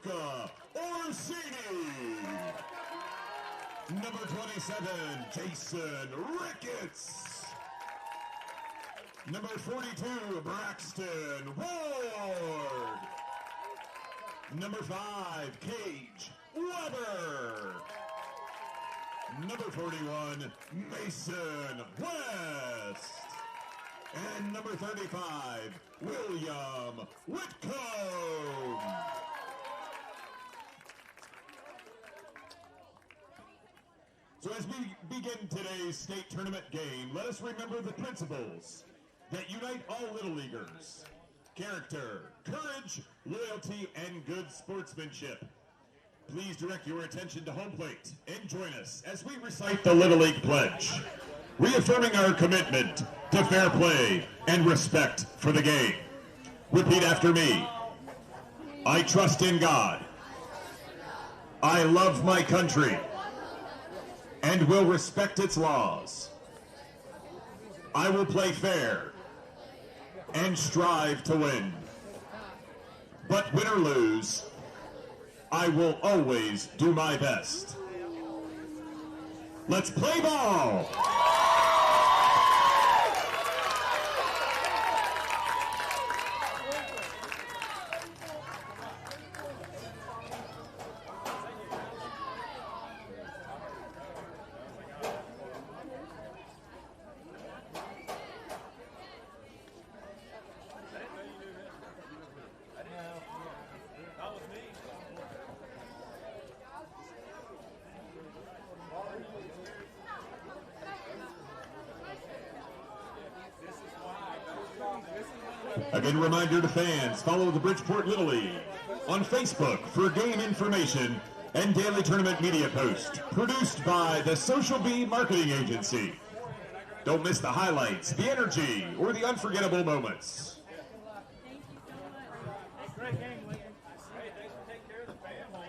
Orsini. Number 27, Jason Ricketts. Number 42, Braxton Ward. Number 5, Cage Weber. Number 41, Mason West. And number 35, William Whitcomb. So as we begin today's state tournament game, let us remember the principles that unite all Little Leaguers: character, courage, loyalty, and good sportsmanship. Please direct your attention to home plate and join us as we recite the Little League Pledge, reaffirming our commitment to fair play and respect for the game. Repeat after me. I trust in God. I love my country and will respect its laws. I will play fair and strive to win. But win or lose, I will always do my best. Let's play ball! Again, a reminder to fans, follow the Bridgeport Little League on Facebook for game information and daily tournament media posts, produced by the Social Bee Marketing Agency. Don't miss the highlights, the energy, or the unforgettable moments. Great game, Lincoln. Hey, thanks for taking care of the family.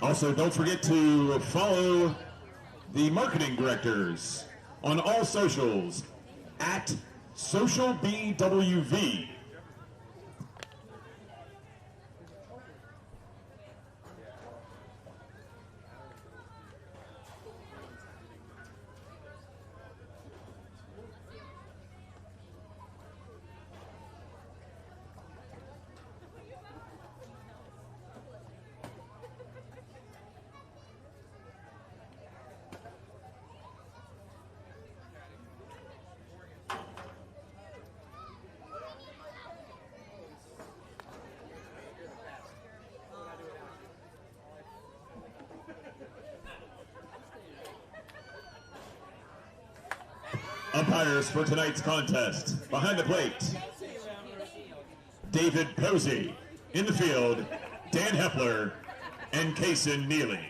Also, don't forget to follow the marketing directors on all socials at SocialBWV. Umpires for tonight's contest. Behind the plate, David Posey. In the field, Dan Hepler and Kaysen Neely.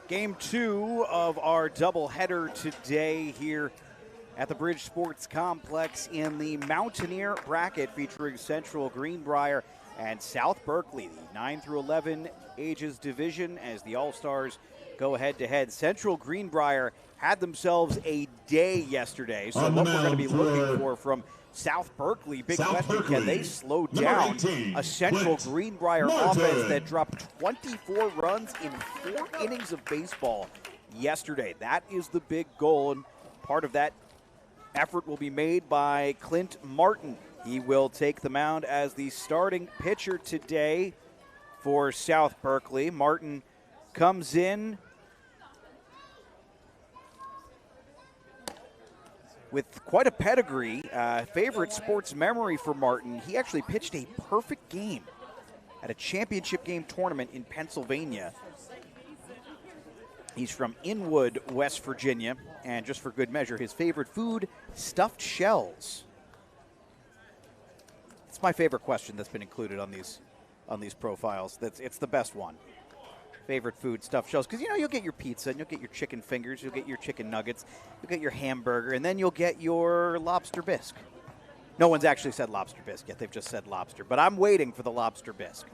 Game 2 of our doubleheader today here at the Bridge Sports Complex in the Mountaineer bracket featuring Central Greenbrier and South Berkeley, the 9 through 11 ages division as the All-Stars go head-to-head. Central Greenbrier had themselves a day yesterday, so what we're going to be looking for from South Berkeley, big question, can they slow down a Central Greenbrier offense that dropped 24 runs in 4 innings of baseball yesterday? That is the big goal, and part of that effort will be made by Clint Martin. He will take the mound as the starting pitcher today for South Berkeley. Martin comes in with quite a pedigree, favorite sports memory for Martin. He actually pitched a perfect game at a championship game tournament in Pennsylvania. He's from Inwood, West Virginia, and just for good measure, his favorite food, stuffed shells. It's my favorite question that's been included on these profiles. It's the best one. Favorite food, stuffed shells, because you'll get your pizza and you'll get your chicken fingers, you'll get your chicken nuggets, you'll get your hamburger, and then you'll get your lobster bisque. No one's actually said lobster bisque yet, they've just said lobster, but I'm waiting for the lobster bisque.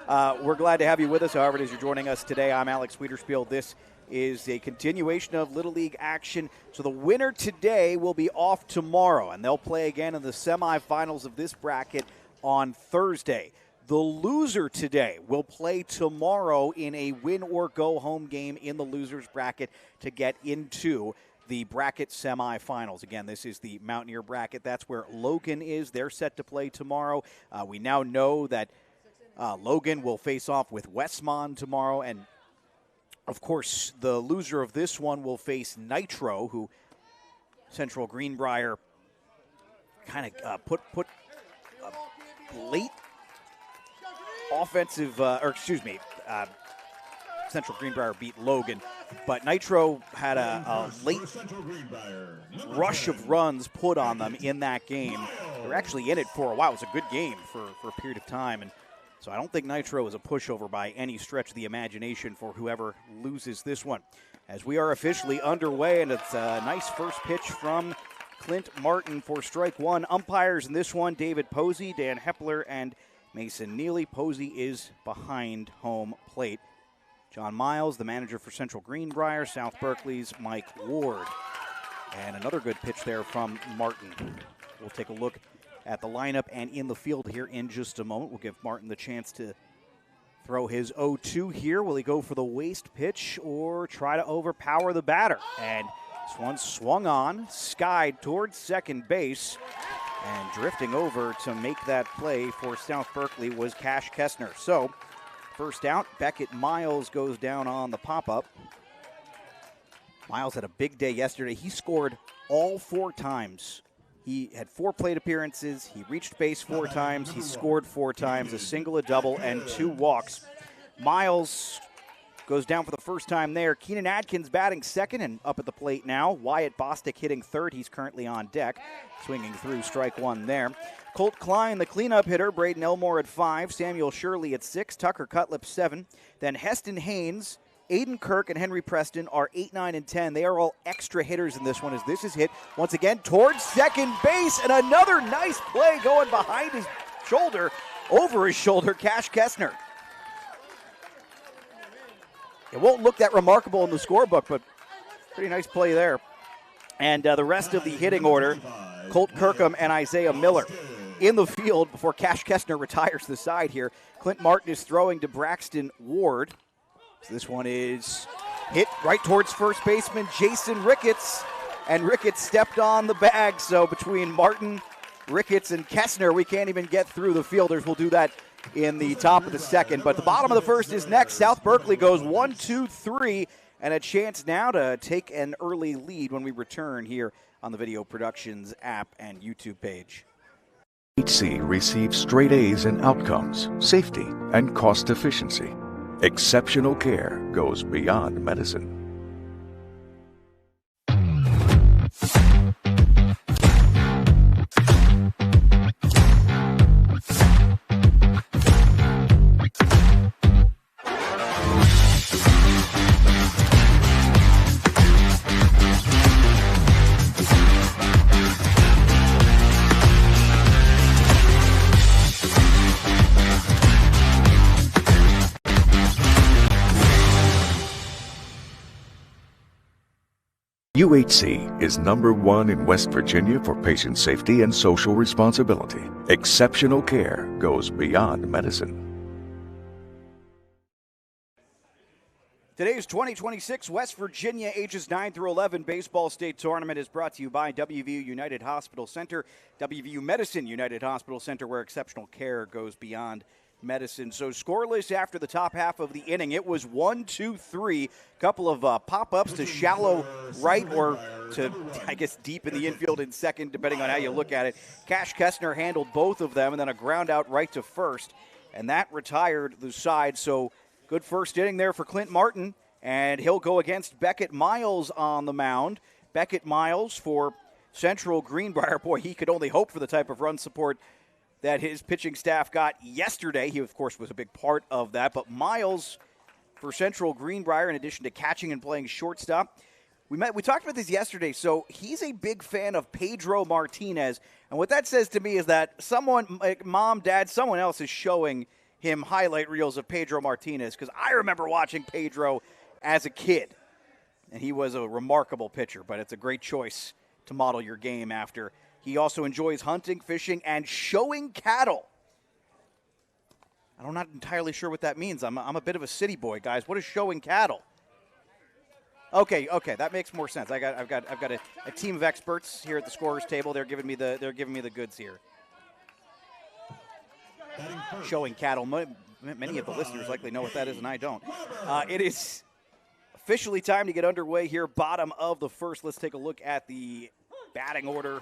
We're glad to have you with us, however it is you're joining us today. I'm Alex Wiederspiel. This is a continuation of Little League action, so the winner today will be off tomorrow, and they'll play again in the semifinals of this bracket on Thursday. The loser today will play tomorrow in a win-or-go-home game in the losers bracket to get into the bracket semifinals. Again, this is the Mountaineer bracket. That's where Logan is. They're set to play tomorrow. We now know that Logan will face off with Westmont tomorrow, and of course, the loser of this one will face Nitro, who Central Greenbrier kind of put late offensive, Central Greenbrier beat Logan, but Nitro had a late rush of runs put on them in that game. They were actually in it for a while. It was a good game for a period of time, and so I don't think Nitro is a pushover by any stretch of the imagination for whoever loses this one. As we are officially underway, and it's a nice first pitch from Clint Martin for strike one. Umpires in this one, David Posey, Dan Hepler, and Mason Neely. Posey is behind home plate. John Miles, the manager for Central Greenbrier, South Berkeley's Mike Ward. And another good pitch there from Martin. We'll take a look at the lineup and in the field here in just a moment. We'll give Martin the chance to throw his 0-2 here. Will he go for the waste pitch or try to overpower the batter? And this one swung on, skied towards second base, and drifting over to make that play for South Berkeley was Cash Kessner. So, first out, Beckett Miles goes down on the pop-up. Miles had a big day yesterday. He scored all 4 times. He had 4 plate appearances. He reached base 4 times. He scored 4 times, a single, a double, and 2 walks. Miles goes down for the first time there. Keenan Adkins batting second and up at the plate now. Wyatt Bostic hitting third. He's currently on deck. Swinging through strike one there. Colt Klein, the cleanup hitter. Braden Elmore at 5. Samuel Shirley at 6. Tucker Cutlip 7. Then Heston Haynes, Aiden Kirk, and Henry Preston are 8, 9, and 10. They are all extra hitters in this one as this is hit once again towards second base. And another nice play going behind his shoulder, over his shoulder, Cash Kessner. It won't look that remarkable in the scorebook, but pretty nice play there. And the rest of the hitting order, Colt Kirkham and Isaiah Miller in the field before Cash Kessner retires the side here. Clint Martin is throwing to Braxton Ward. So this one is hit right towards first baseman Jason Ricketts, and Ricketts stepped on the bag. So between Martin, Ricketts, and Kessner, we can't even get through the fielders. We'll do that in the top of the second. But the bottom of the first is next. South Berkeley goes 1, 2, 3, and a chance now to take an early lead when we return here on the Video Productions app and YouTube page. HC receives straight A's in outcomes, safety, and cost efficiency. Exceptional care goes beyond medicine. UHC is #1 in West Virginia for patient safety and social responsibility. Exceptional care goes beyond medicine. Today's 2026 West Virginia ages 9 through 11 baseball state tournament is brought to you by WVU United Hospital Center, WVU Medicine United Hospital Center, where exceptional care goes beyond medicine. So scoreless after the top half of the inning. It was 1-2-3. Couple of pop-ups to shallow right or to, I guess, deep in the infield in second, depending on how you look at it. Cash Kestner handled both of them, and then a ground out right to first. And that retired the side. So good first inning there for Clint Martin. And he'll go against Beckett Miles on the mound. Beckett Miles for Central Greenbrier. Boy, he could only hope for the type of run support that his pitching staff got yesterday. He, of course, was a big part of that. But Miles for Central Greenbrier, in addition to catching and playing shortstop. We talked about this yesterday. So he's a big fan of Pedro Martinez. And what that says to me is that someone, like mom, dad, someone else is showing him highlight reels of Pedro Martinez. Because I remember watching Pedro as a kid. And he was a remarkable pitcher. But it's a great choice to model your game after. He also enjoys hunting, fishing, and showing cattle. I'm not entirely sure what that means. I'm a bit of a city boy, guys. What is showing cattle? Okay, that makes more sense. I've got a team of experts here at the scorer's table. They're giving me the goods here. Showing cattle. Many of the listeners likely know what that is, and I don't. It is officially time to get underway here. Bottom of the first. Let's take a look at the batting order.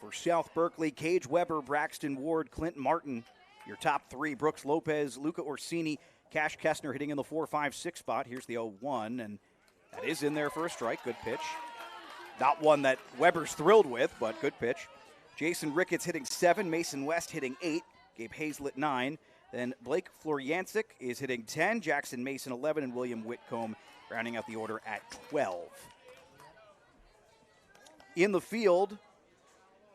For South Berkeley, Cage Weber, Braxton Ward, Clint Martin. Your top three, Brooks Lopez, Luca Orsini, Cash Kestner hitting in the 4-5-6 spot. Here's the 0-1, and that is in there for a strike. Good pitch. Not one that Weber's thrilled with, but good pitch. Jason Ricketts hitting 7, Mason West hitting 8, Gabe Hazlett 9. Then Blake Floriancic is hitting 10, Jackson Mason 11, and William Whitcomb rounding out the order at 12. In the field,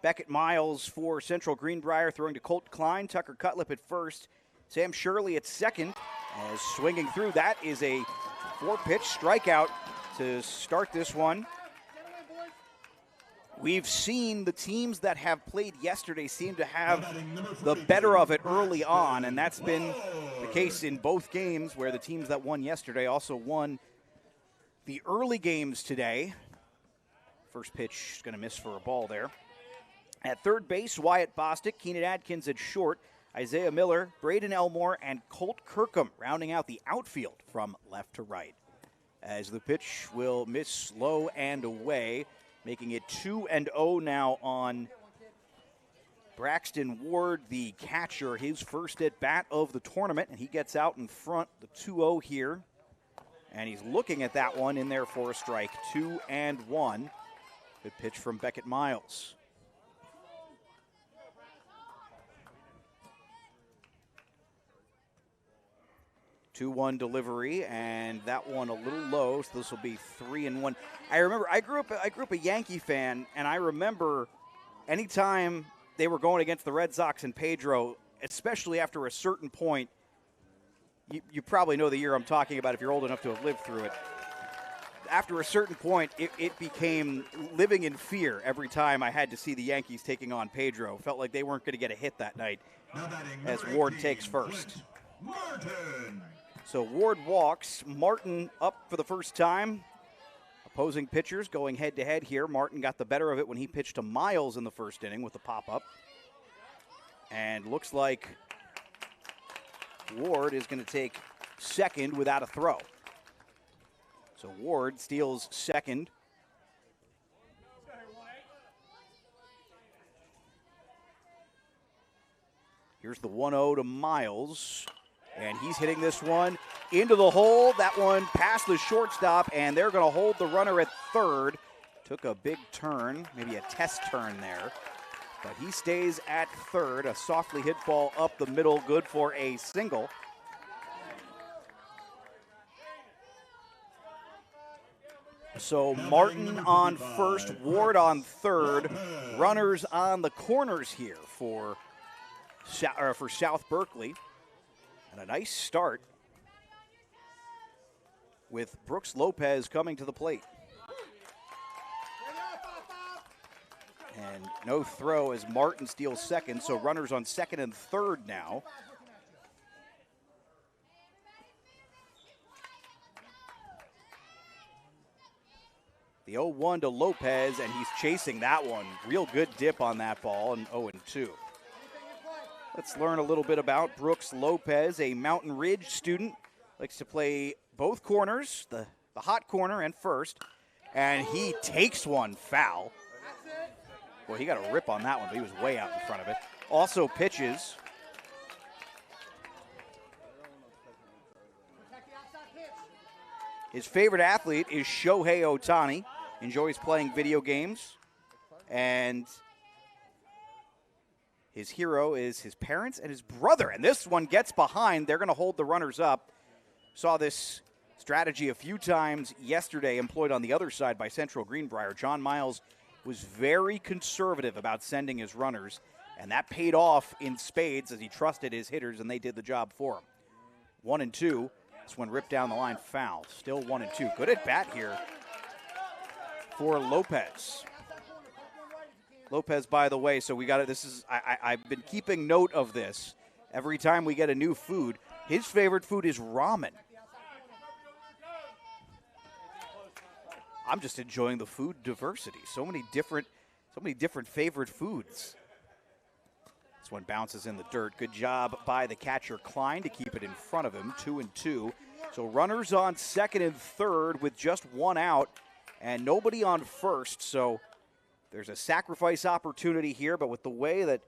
Beckett Miles for Central Greenbrier throwing to Colt Klein. Tucker Cutlip at first. Sam Shirley at second. As swinging through, that is a 4-pitch strikeout to start this one. We've seen the teams that have played yesterday seem to have the better of it early on, and that's been the case in both games where the teams that won yesterday also won the early games today. First pitch is going to miss for a ball there. At third base, Wyatt Bostic, Keenan Adkins at short, Isaiah Miller, Braden Elmore, and Colt Kirkham rounding out the outfield from left to right. As the pitch will miss low and away, making it 2-0 now on Braxton Ward, the catcher, his first at bat of the tournament, and he gets out in front, the 2-0 here. And he's looking at that one in there for a strike, 2-1. Good pitch from Beckett Miles. 2-1 delivery, and that one a little low, so this will be 3-1. I remember I grew up a Yankee fan, and I remember anytime they were going against the Red Sox and Pedro, especially after a certain point, you probably know the year I'm talking about if you're old enough to have lived through it. After a certain point, it became living in fear every time I had to see the Yankees taking on Pedro. Felt like they weren't going to get a hit that night as Ward takes first. Martin. So Ward walks. Martin up for the first time. Opposing pitchers going head-to-head here. Martin got the better of it when he pitched to Miles in the first inning with the pop-up. And looks like Ward is going to take second without a throw. So Ward steals second. Here's the 1-0 to Miles. And he's hitting this one into the hole. That one past the shortstop, and they're going to hold the runner at third. Took a big turn, maybe a test turn there. But he stays at third. A softly hit ball up the middle, good for a single. So Martin on first, Ward on third. Runners on the corners here for South Berkeley. And a nice start. with Brooks Lopez coming to the plate. And no throw as Martin steals second, so runners on second and third now. The 0-1 to Lopez, and he's chasing that one. Real good dip on that ball, and 0-2. Let's learn a little bit about Brooks Lopez, a Mountain Ridge student. Likes to play both corners, the hot corner and first, and he takes one foul. Boy, he got a rip on that one, but he was way out in front of it. Also pitches. His favorite athlete is Shohei Ohtani. Enjoys playing video games. And his hero is his parents and his brother. And this one gets behind. They're going to hold the runners up. Saw this strategy a few times yesterday employed on the other side by Central Greenbrier. John Miles was very conservative about sending his runners, and that paid off in spades as he trusted his hitters, and they did the job for him. 1-2. This one ripped down the line, foul. Still 1-2. Good at bat here for Lopez. Lopez, by the way, so we got it. This is I've been keeping note of this. Every time we get a new food, his favorite food is ramen. I'm just enjoying the food diversity. So many different favorite foods. This one bounces in the dirt. Good job by the catcher Klein to keep it in front of him. 2-2. So runners on second and third with just one out and nobody on first. So there's a sacrifice opportunity here, but with the way that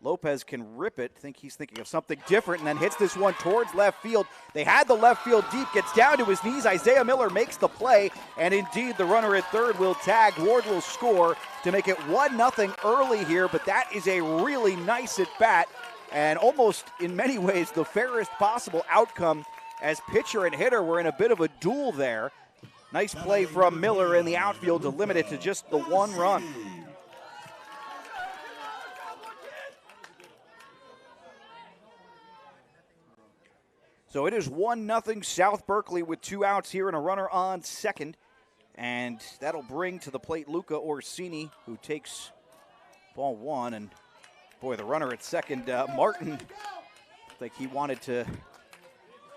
Lopez can rip it, I think he's thinking of something different, and then hits this one towards left field. They had the left field deep, gets down to his knees. Isaiah Miller makes the play, and indeed the runner at third will tag. Ward will score to make it 1-0 early here, but that is a really nice at-bat, and almost in many ways the fairest possible outcome as pitcher and hitter were in a bit of a duel there. Nice play from Miller in the outfield to limit it to just the one run. So it is 1-0 South Berkeley with 2 outs here and a runner on second. And that'll bring to the plate Luca Orsini, who takes ball one. And, boy, the runner at second, Martin, I think he wanted to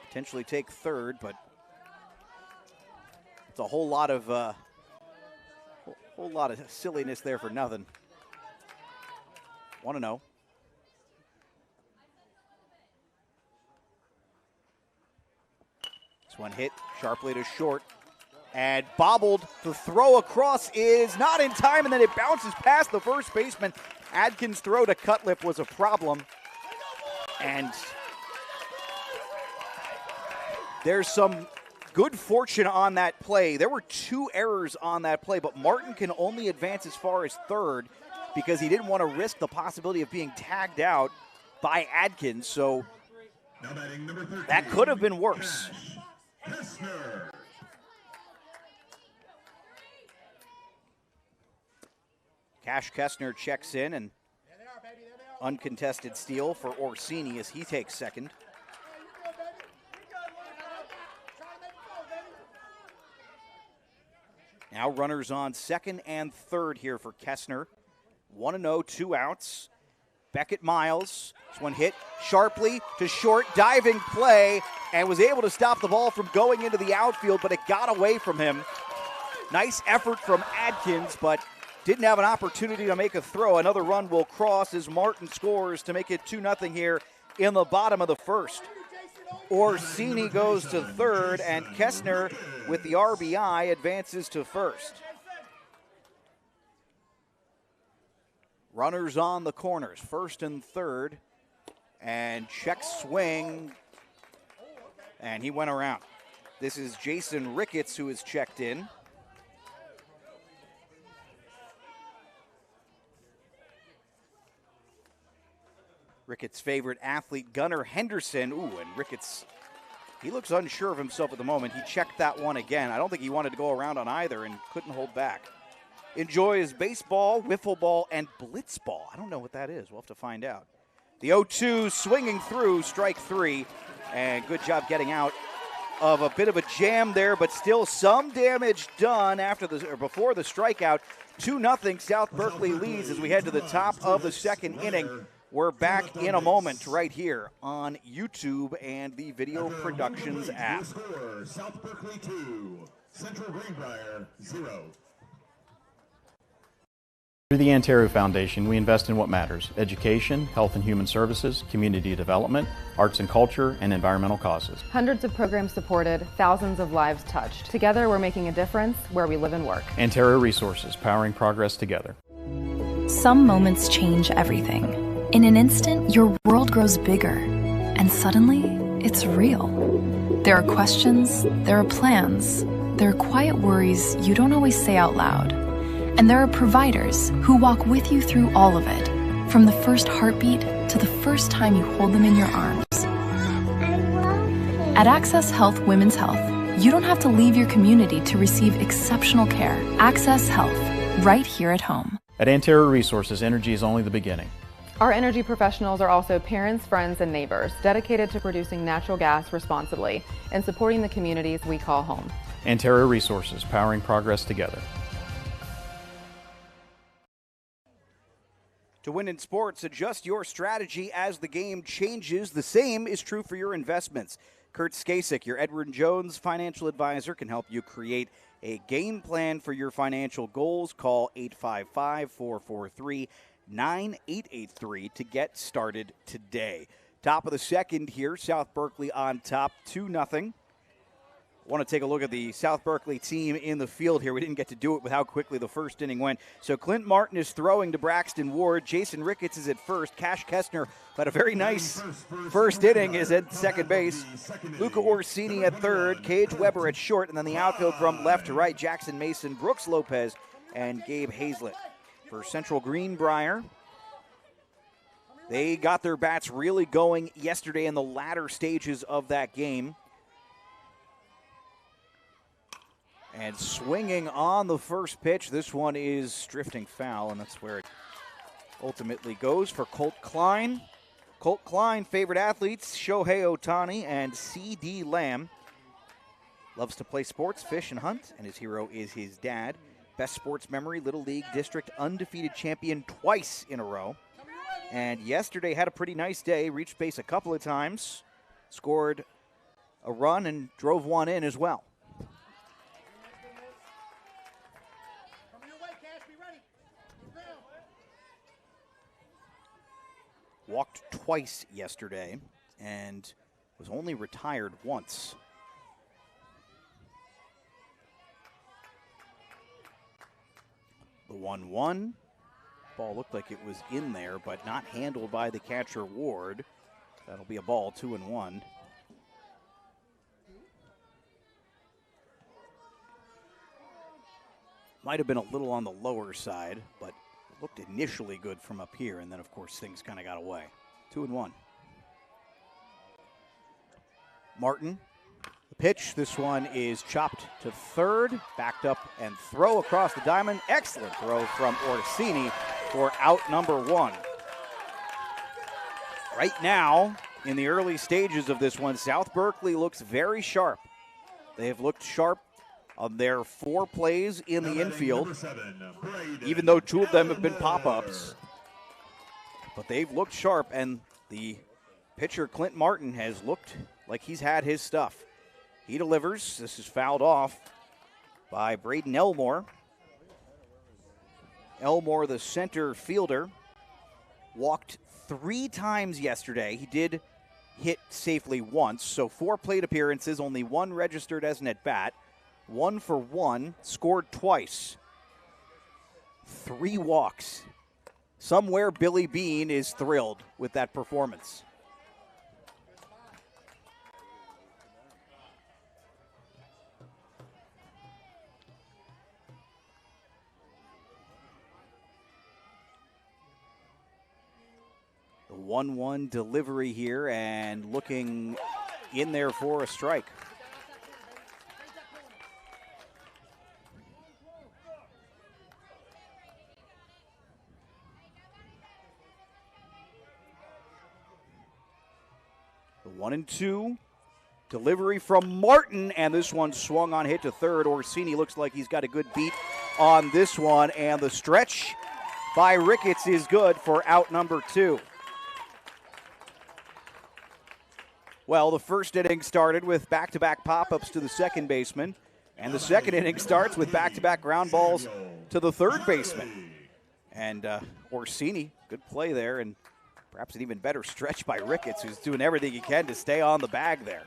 potentially take third, but it's a whole lot of silliness there for nothing. 1-0. This one hit sharply to short and bobbled. The throw across is not in time, and then it bounces past the first baseman. Adkins' throw to Cutlip was a problem. And there's some good fortune on that play. There were 2 errors on that play, but Martin can only advance as far as third because he didn't want to risk the possibility of being tagged out by Adkins. So that could have been worse. Cash Kestner checks in, and uncontested steal for Orsini as he takes second. Now runners on second and third here for Kestner. 1-0, 2 outs. Beckett Miles, this one hit sharply to short, diving play, and was able to stop the ball from going into the outfield, but it got away from him. Nice effort from Adkins, but didn't have an opportunity to make a throw. Another run will cross as Martin scores to make it 2-0 here in the bottom of the first. Orsini goes to third, and Kestner with the RBI advances to first. Runners on the corners, first and third, and check swing, and he went around. This is Jason Ricketts who is checked in. Ricketts' favorite athlete, Gunnar Henderson. Ooh, and Ricketts, he looks unsure of himself at the moment. He checked that one again. I don't think he wanted to go around on either and couldn't hold back. Enjoys baseball, wiffle ball, and blitz ball. I don't know what that is. We'll have to find out. The 0-2 swinging through, strike 3, and good job getting out of a bit of a jam there, but still some damage done before the strikeout. 2-0 South Berkeley leads as we head to the top of the second inning. We're back in a moment right here on YouTube and the Video Productions app. South Berkeley 2, Central Greenbrier 0. Through the Antero Foundation, we invest in what matters: education, health and human services, community development, arts and culture, and environmental causes. Hundreds of programs supported, thousands of lives touched. Together, we're making a difference where we live and work. Antero Resources, powering progress together. Some moments change everything. In an instant, your world grows bigger, and suddenly, it's real. There are questions, there are plans, there are quiet worries you don't always say out loud. And there are providers who walk with you through all of it, from the first heartbeat to the first time you hold them in your arms. At Access Health Women's Health, you don't have to leave your community to receive exceptional care. Access Health, right here at home. At Antero Resources, energy is only the beginning. Our energy professionals are also parents, friends, and neighbors dedicated to producing natural gas responsibly and supporting the communities we call home. Antero Resources, powering progress together. To win in sports, adjust your strategy as the game changes. The same is true for your investments. Kurt Skasik, your Edward Jones financial advisor, can help you create a game plan for your financial goals. Call 855-443-9883 to get started today. Top of the second here, South Berkeley on top, 2-0. I want to take a look at the South Berkeley team in the field here. We didn't get to do it with how quickly the first inning went. So Clint Martin is throwing to Braxton Ward. Jason Ricketts is at first. Cash Kestner had a very nice first inning, is at second base. Luca Orsini at third. Cage Weber at short. And then the outfield from left to right, Jackson Mason, Brooks Lopez, and Gabe Hazlett. For Central Greenbrier, they got their bats really going yesterday in the latter stages of that game. And swinging on the first pitch, this one is drifting foul, and that's where it ultimately goes for Colt Klein. Colt Klein, favorite athletes, Shohei Ohtani and C.D. Lamb. Loves to play sports, fish, and hunt, and his hero is his dad. Best sports memory, Little League District undefeated champion twice in a row. And yesterday had a pretty nice day, reached base a couple of times, scored a run, and drove one in as well. Walked twice yesterday and was only retired once. The 1-1. Ball looked like it was in there, but not handled by the catcher Ward. That'll be a ball, 2-1. Might have been a little on the lower side, but looked initially good from up here, and then, of course, things kind of got away. 2-1. Martin, the pitch. This one is chopped to third, backed up and throw across the diamond. Excellent throw from Orsini for out number one. Right now, in the early stages of this one, South Berkeley looks very sharp. They have looked sharp on their 4 plays in the infield, even though 2 of them have been pop-ups. But they've looked sharp, and the pitcher, Clint Martin, has looked like he's had his stuff. He delivers. This is fouled off by Braden Elmore. Elmore, the center fielder, walked 3 times yesterday. He did hit safely once, so 4 plate appearances, only 1 registered as an at-bat. 1 for 1, scored twice. 3 walks. Somewhere Billy Bean is thrilled with that performance. The 1-1 delivery here and looking in there for a strike. The 1-2 Delivery from Martin, and this one swung on hit to third. Orsini looks like he's got a good beat on this one, and the stretch by Ricketts is good for out number 2. Well, the first inning started with back-to-back pop-ups to the second baseman, and the second inning starts with back-to-back ground balls to the third baseman. And Orsini, good play there, and perhaps an even better stretch by Ricketts, who's doing everything he can to stay on the bag there.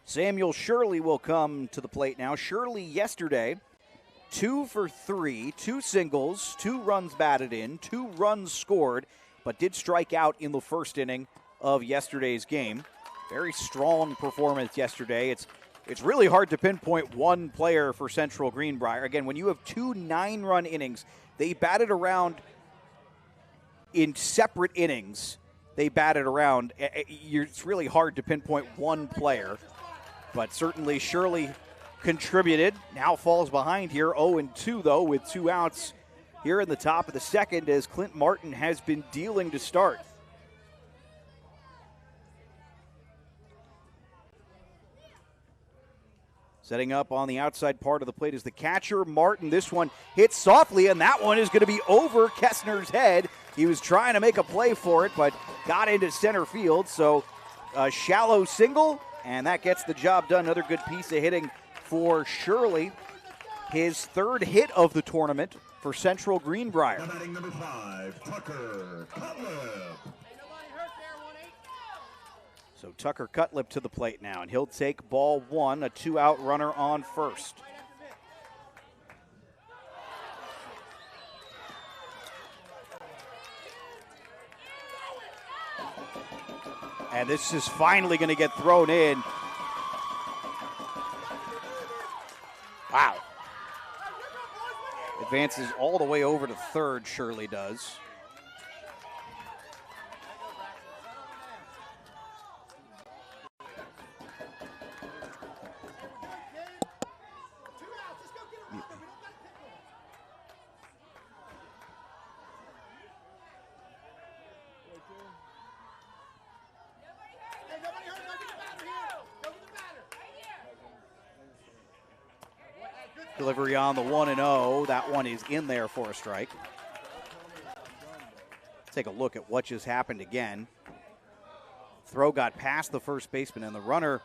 Samuel Shirley will come to the plate now. Shirley yesterday, 2 for 3, 2 singles, 2 runs batted in, 2 runs scored, but did strike out in the first inning of yesterday's game. Very strong performance yesterday. It's really hard to pinpoint one player for Central Greenbrier. Again, when you have 2 9-run innings, they batted around in separate innings. They batted around. It's really hard to pinpoint one player. But certainly Shirley contributed. Now falls behind here, 0-2 though, with 2 outs here in the top of the second as Clint Martin has been dealing to start. Setting up on the outside part of the plate is the catcher, Martin. This one hits softly, and that one is going to be over Kessner's head. He was trying to make a play for it, but got into center field. So a shallow single, and that gets the job done. Another good piece of hitting for Shirley. His 3rd hit of the tournament for Central Greenbrier. Batting number 5, Tucker Cutlip. So Tucker Cutlip to the plate now, and he'll take ball 1, a 2-out runner on first. And this is finally going to get thrown in. Wow. Advances all the way over to third, Shirley does. Delivery on the 1-0. That one is in there for a strike. Take a look at what just happened again. Throw got past the first baseman, and the runner,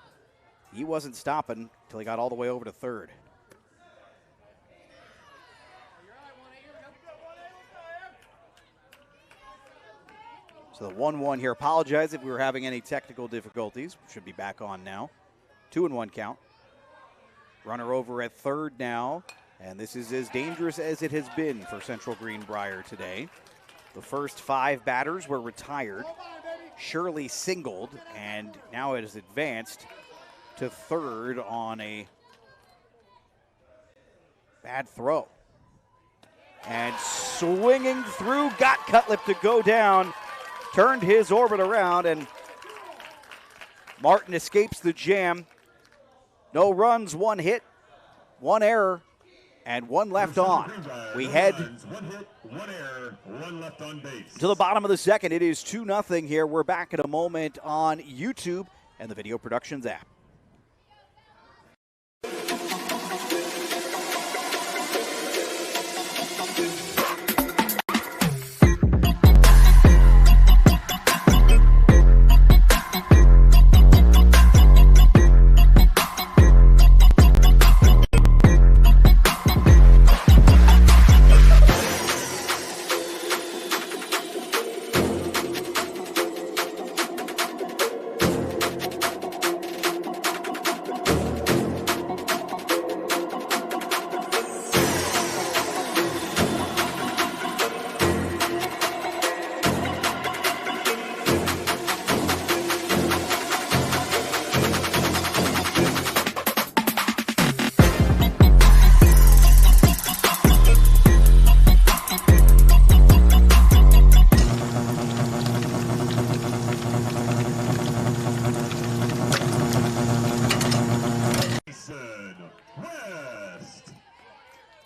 he wasn't stopping until he got all the way over to third. So the 1-1 here. Apologize if we were having any technical difficulties. Should be back on now. 2-1 count. Runner over at third now, and this is as dangerous as it has been for Central Greenbrier today. The first 5 batters were retired. Shirley singled, and now it has advanced to third on a bad throw. And swinging through, got Cutlip to go down, turned his orbit around, and Martin escapes the jam. No runs, 1 hit, 1 error, and 1 left on. We head 1 hit, 1 error, 1 left on base. To the bottom of the second. It is 2-0 here. We're back in a moment on YouTube and the Video Productions app.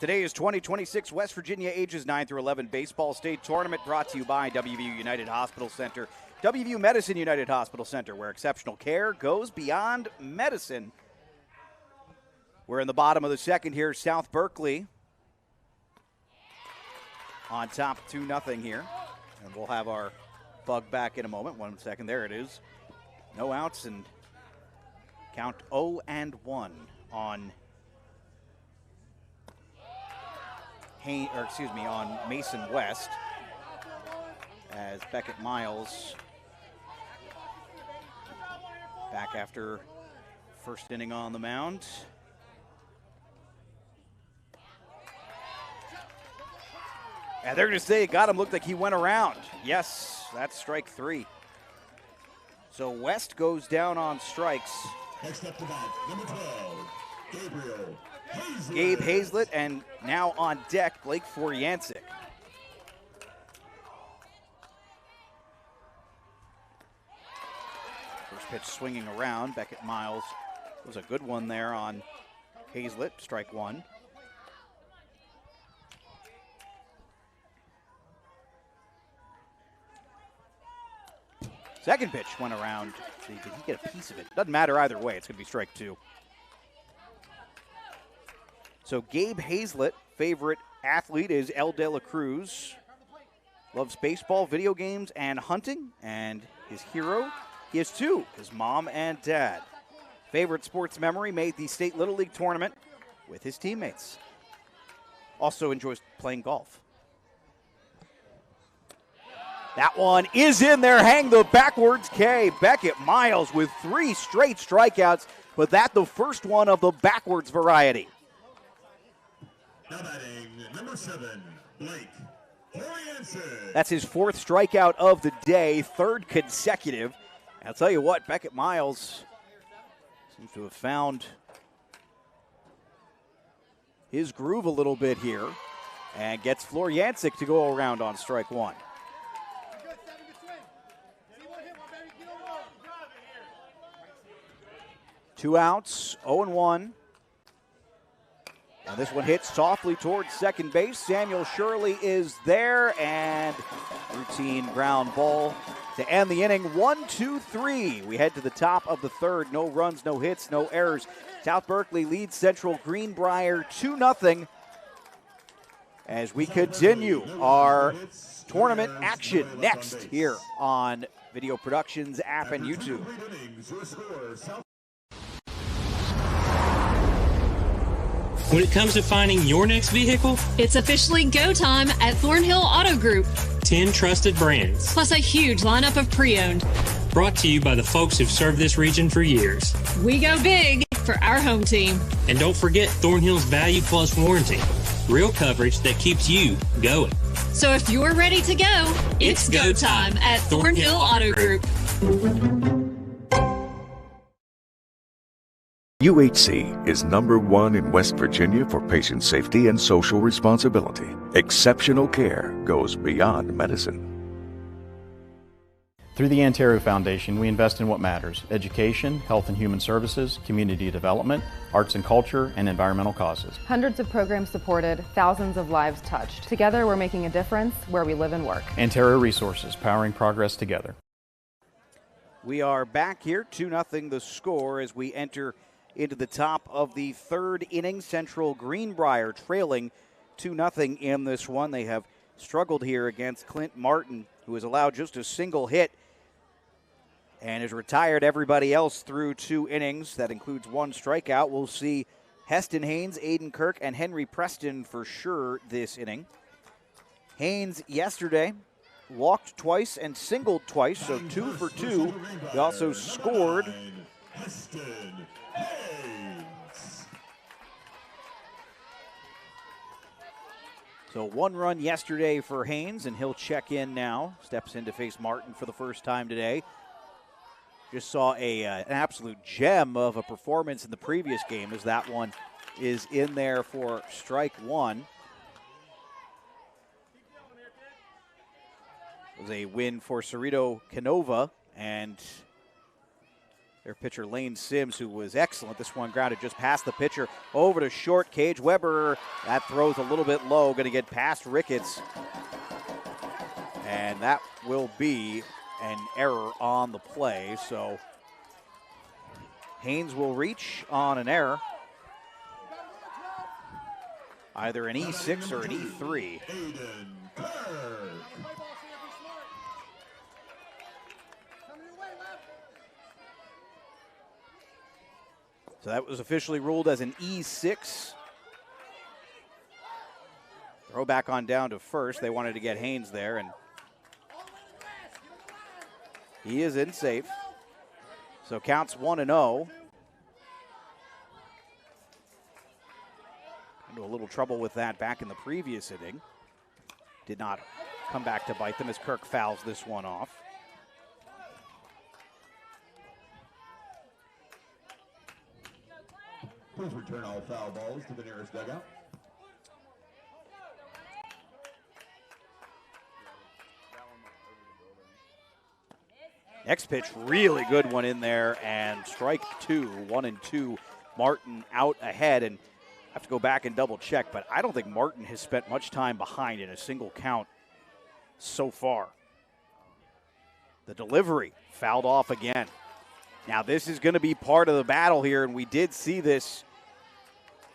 Today's 2026 West Virginia ages 9 through 11 baseball state tournament brought to you by WVU United Hospital Center. WVU Medicine United Hospital Center, where exceptional care goes beyond medicine. We're in the bottom of the second here. South Berkeley on top 2-0 here. And we'll have our bug back in a moment. 1 second. There it is. No outs and count 0-1 on on Mason West, as Beckett Miles back after first inning on the mound. And they're going to say it got him. Looked like he went around. Yes, that's strike 3. So West goes down on strikes. Next up to bat, number 12, Gabe Hazlett, and now on deck, Blake Foryancic. First pitch swinging around. Beckett Miles was a good one there on Hazlett, strike 1. Second pitch went around. Did he get a piece of it? Doesn't matter either way. It's going to be strike 2. So Gabe Hazlett, favorite athlete is El De La Cruz. Loves baseball, video games, and hunting. And his hero, he has 2, his mom and dad. Favorite sports memory, made the State Little League tournament with his teammates. Also enjoys playing golf. That one is in there. Hang the backwards K. Beckett Miles with 3 straight strikeouts, but that the first one of the backwards variety. Now batting, number 7, Blake Foryancic. That's his 4th strikeout of the day, 3rd consecutive. I'll tell you what, Beckett Miles seems to have found his groove a little bit here and gets Foryancic to go around on strike 1. Two outs, 0-1. And this one hits softly towards second base. Samuel Shirley is there, and routine ground ball to end the inning. 1-2-3. We head to the top of the third. No runs, no hits, no errors. South Berkeley leads Central Greenbrier 2-0 as we continue our tournament action next here on Video Productions app and YouTube. When it comes to finding your next vehicle, it's officially go time at Thornhill Auto Group. 10 trusted brands, plus a huge lineup of pre-owned. Brought to you by the folks who've served this region for years. We go big for our home team. And don't forget Thornhill's Value Plus warranty. Real coverage that keeps you going. So if you're ready to go, it's go time at Thornhill Auto Group. UHC is #1 in West Virginia for patient safety and social responsibility. Exceptional care goes beyond medicine. Through the Antero Foundation, we invest in what matters: education, health and human services, community development, arts and culture, and environmental causes. Hundreds of programs supported, thousands of lives touched. Together, we're making a difference where we live and work. Antero Resources, powering progress together. We are back here, 2-0 the score as we enter into the top of the third inning. Central Greenbrier trailing 2-0 in this one. They have struggled here against Clint Martin, who has allowed just a single hit and has retired everybody else through 2 innings. That includes 1 strikeout. We'll see Heston Haynes, Aiden Kirk, and Henry Preston for sure this inning. Haynes yesterday walked twice and singled twice, so 2 for 2. He also scored. Heston Haynes. So 1 run yesterday for Haynes, and he'll check in now. Steps in to face Martin for the first time today. Just saw an absolute gem of a performance in the previous game, as that one is in there for strike 1. It was a win for Cerrito Canova, and Their pitcher, Lane Sims, who was excellent. This one grounded just past the pitcher, over to short. Cage Weber, that throws a little bit low, going to get past Ricketts. And that will be an error on the play. So Haynes will reach on an error. Either an E6 or an E3. So that was officially ruled as an E6. Throw back on down to first. They wanted to get Haynes there, and he is in safe. So counts 1-0. Into a little trouble with that back in the previous inning. Did not come back to bite them as Kirk fouls this one off. Please return all foul balls to the nearest dugout. Next pitch, really good one in there, and strike two, 1-2. Martin out ahead, and I have to go back and double check, but I don't think Martin has spent much time behind in a single count so far. The delivery fouled off again. Now this is going to be part of the battle here, and we did see this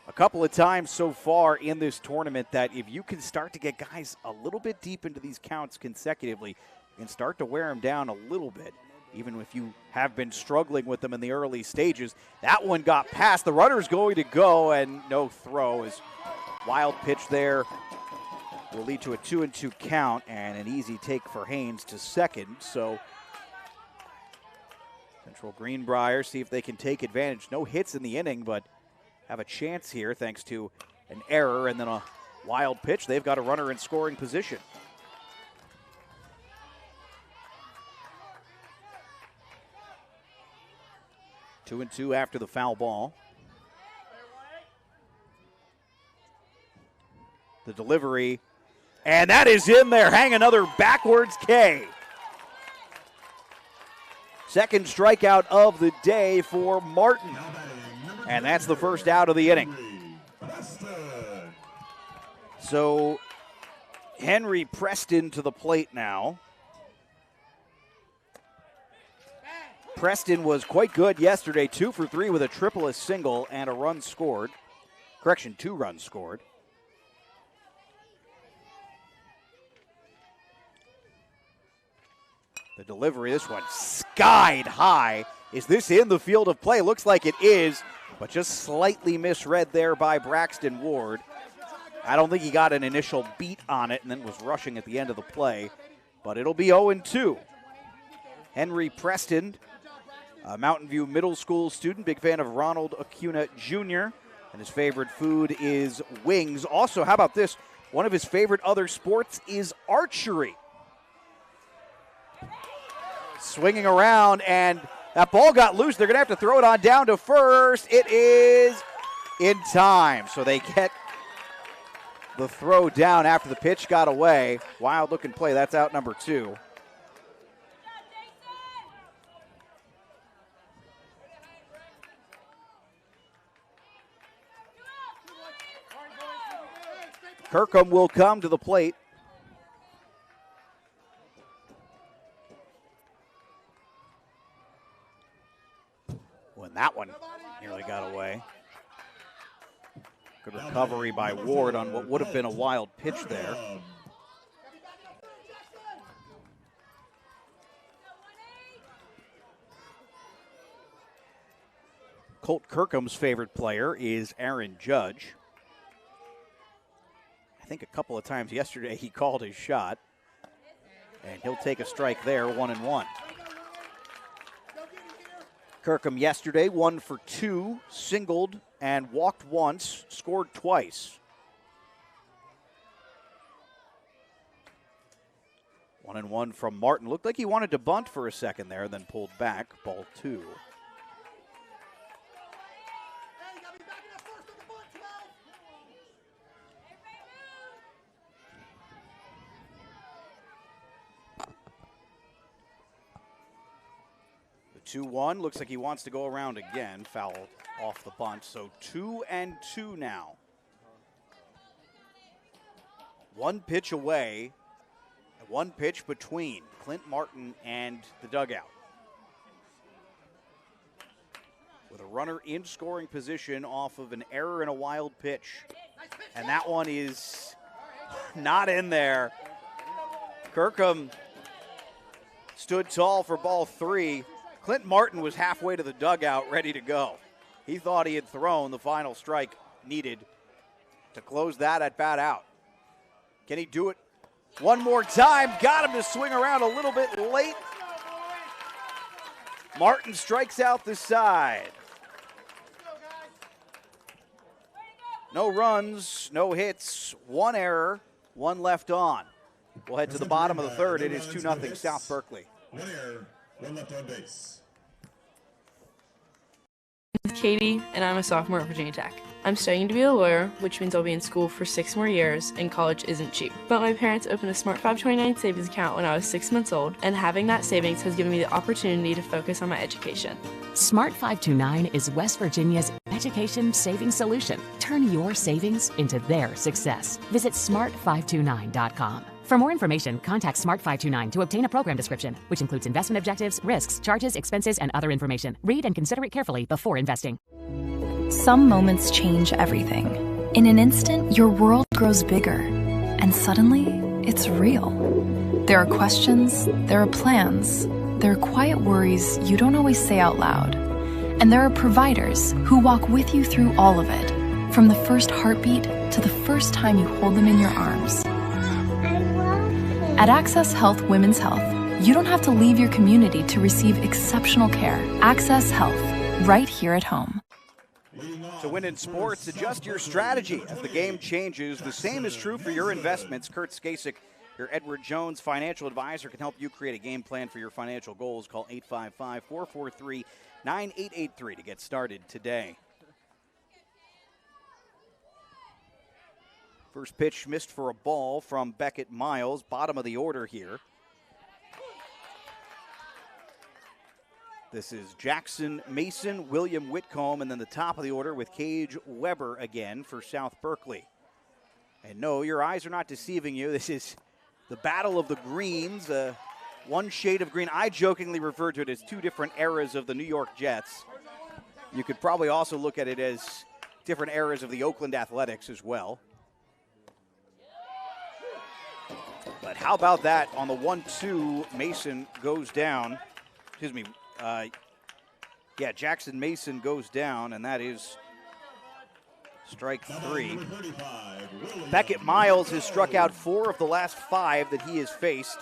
a couple of times so far in this tournament, that if you can start to get guys a little bit deep into these counts consecutively, you can start to wear them down a little bit, even if you have been struggling with them in the early stages. That one got past. The runner's going to go, and no throw. Is wild pitch there will lead to a 2-2 count and an easy take for Haynes to second. So Central Greenbrier see if they can take advantage. No hits in the inning, but have a chance here thanks to an error and then a wild pitch. They've got a runner in scoring position. Two and two after the foul ball. The delivery, and that is in there. Hang another backwards K. Second strikeout of the day for Martin. And that's the first out of the inning. So Henry Preston to the plate now. Preston was quite good yesterday, 2 for 3 with a triple, a single, and a run scored. Correction, 2 runs scored. The delivery, this one skied high. Is this in the field of play? Looks like it is, but just slightly misread there by Braxton Ward. I don't think he got an initial beat on it and then was rushing at the end of the play, but it'll be 0-2. Henry Preston, a Mountain View Middle School student, big fan of Ronald Acuna Jr., and his favorite food is wings. Also, how about this? One of his favorite other sports is archery. Swinging around, and that ball got loose. They're going to have to throw it on down to first. It is in time. So they get the throw down after the pitch got away. Wild looking play. That's out number 2. Kirkham will come to the plate. When that one nearly got away. Good recovery by Ward on what would have been a wild pitch there. Colt Kirkham's favorite player is Aaron Judge. I think a couple of times yesterday he called his shot. And he'll take a strike there, 1-1. Kirkham yesterday, 1 for 2, singled and walked once, scored twice. 1-1 from Martin. Looked like he wanted to bunt for a second there, then pulled back, ball 2. 2-1. Looks like he wants to go around again. Foul off the bunt. So 2-2 now. One pitch away. And one pitch between Clint Martin and the dugout. With a runner in scoring position off of an error and a wild pitch. And that one is not in there. Kirkham stood tall for ball 3. Clint Martin was halfway to the dugout ready to go. He thought he had thrown the final strike needed to close that at bat out. Can he do it one more time? Got him to swing around a little bit late. Martin strikes out the side. No runs, no hits, one error, one left on. We'll head to the bottom of the third. It is 2-0 South Berkeley. One error, one left on base. I'm Katie, and I'm a sophomore at Virginia Tech. I'm studying to be a lawyer, which means I'll be in school for 6 more years, and college isn't cheap. But my parents opened a Smart 529 savings account when I was 6 months old, and having that savings has given me the opportunity to focus on my education. Smart 529 is West Virginia's education savings solution. Turn your savings into their success. Visit smart529.com. For more information, contact Smart 529 to obtain a program description, which includes investment objectives, risks, charges, expenses, and other information. Read and consider it carefully before investing. Some moments change everything. In an instant, your world grows bigger, and suddenly, it's real. There are questions, there are plans, there are quiet worries you don't always say out loud. And there are providers who walk with you through all of it, from the first heartbeat to the first time you hold them in your arms. At Access Health Women's Health, you don't have to leave your community to receive exceptional care. Access Health, right here at home. To win in sports, adjust your strategy as the game changes. The same is true for your investments. Kurt Skasik, your Edward Jones financial advisor, can help you create a game plan for your financial goals. Call 855-443-9883 to get started today. First pitch missed for a ball from Beckett Miles, bottom of the order here. This is Jackson Mason, William Whitcomb, and then the top of the order with Cage Weber again for South Berkeley. And no, your eyes are not deceiving you. This is the battle of the greens, one shade of green. I jokingly refer to it as two different eras of the New York Jets. You could probably also look at it as different eras of the Oakland Athletics as well. But how about that on the 1-2, Mason goes down. Excuse me. Jackson Mason goes down, and that is strike 3. Beckett Miles has struck out 4 of the last 5 that he has faced.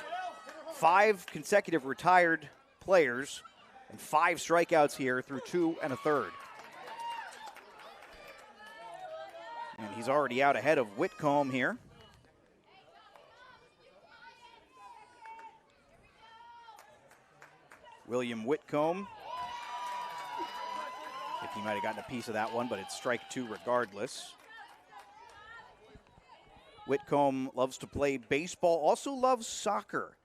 5 consecutive retired players, and 5 strikeouts here through 2 1/3. And he's already out ahead of Whitcomb here. William Whitcomb. I think he might have gotten a piece of that one, but it's strike 2 regardless. Whitcomb loves to play baseball, also loves soccer.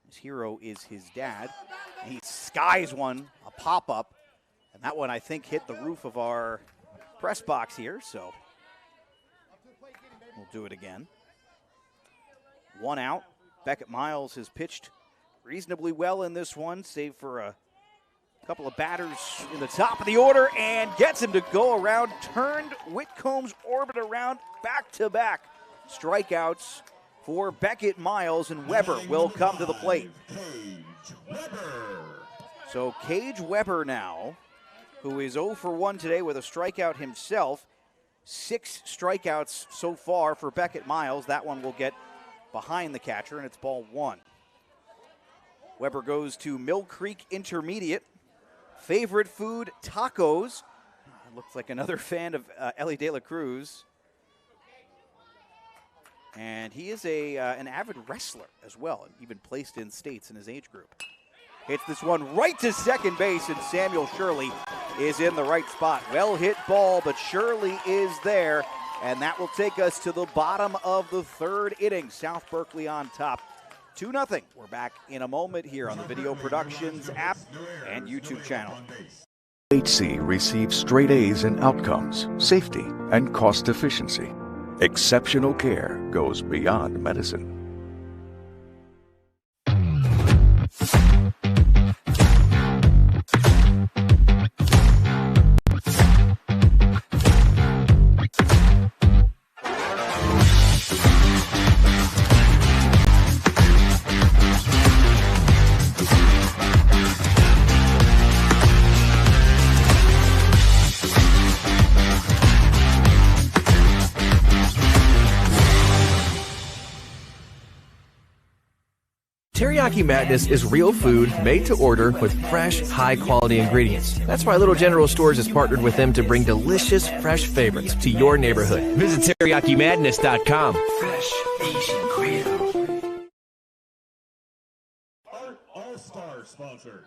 His hero is his dad. And he skies one, a pop-up, and that one I think hit the roof of our press box here, so we'll do it again. 1 out. Beckett Miles has pitched reasonably well in this one, save for a couple of batters in the top of the order, and gets him to go around, turned Whitcomb's orbit around back-to-back strikeouts for Beckett Miles, and Weber will come to the plate. So Cage Weber now, who is 0 for 1 today with a strikeout himself. 6 strikeouts so far for Beckett Miles. That one will get behind the catcher, and it's ball 1. Weber goes to Mill Creek Intermediate. Favorite food, tacos. Looks like another fan of Ellie De La Cruz. And he is an avid wrestler as well, and even placed in states in his age group. Hits this one right to second base, and Samuel Shirley is in the right spot. Well hit ball, but Shirley is there, and that will take us to the bottom of the 3rd inning. South Berkeley on top, 2-0. We're back in a moment here on the Video Productions app and YouTube channel. HC receives straight A's in outcomes, safety, and cost efficiency. Exceptional care goes beyond medicine. Teriyaki Madness is real food made to order with fresh, high-quality ingredients. That's why Little General Stores has partnered with them to bring delicious, fresh favorites to your neighborhood. Visit TeriyakiMadness.com. Fresh Asian Grill. Our All-Star sponsor.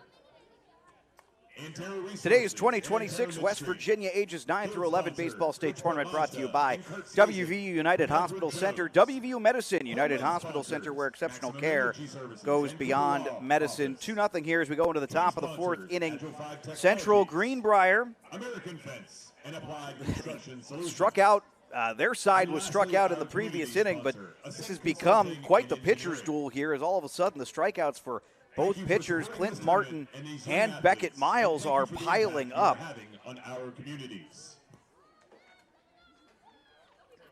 Today's 2026 West Virginia ages 9 through 11 baseball state tournament brought to you by WVU United Hospital Center. WVU Medicine United Hospital Center, where exceptional care goes beyond medicine. 2-0 here as we go into the top of the fourth inning. Central Greenbrier struck out. Their side was struck out in the previous inning, but this has become quite the pitcher's duel here as all of a sudden the strikeouts for both pitchers, Clint Martin and Beckett Miles, are piling up.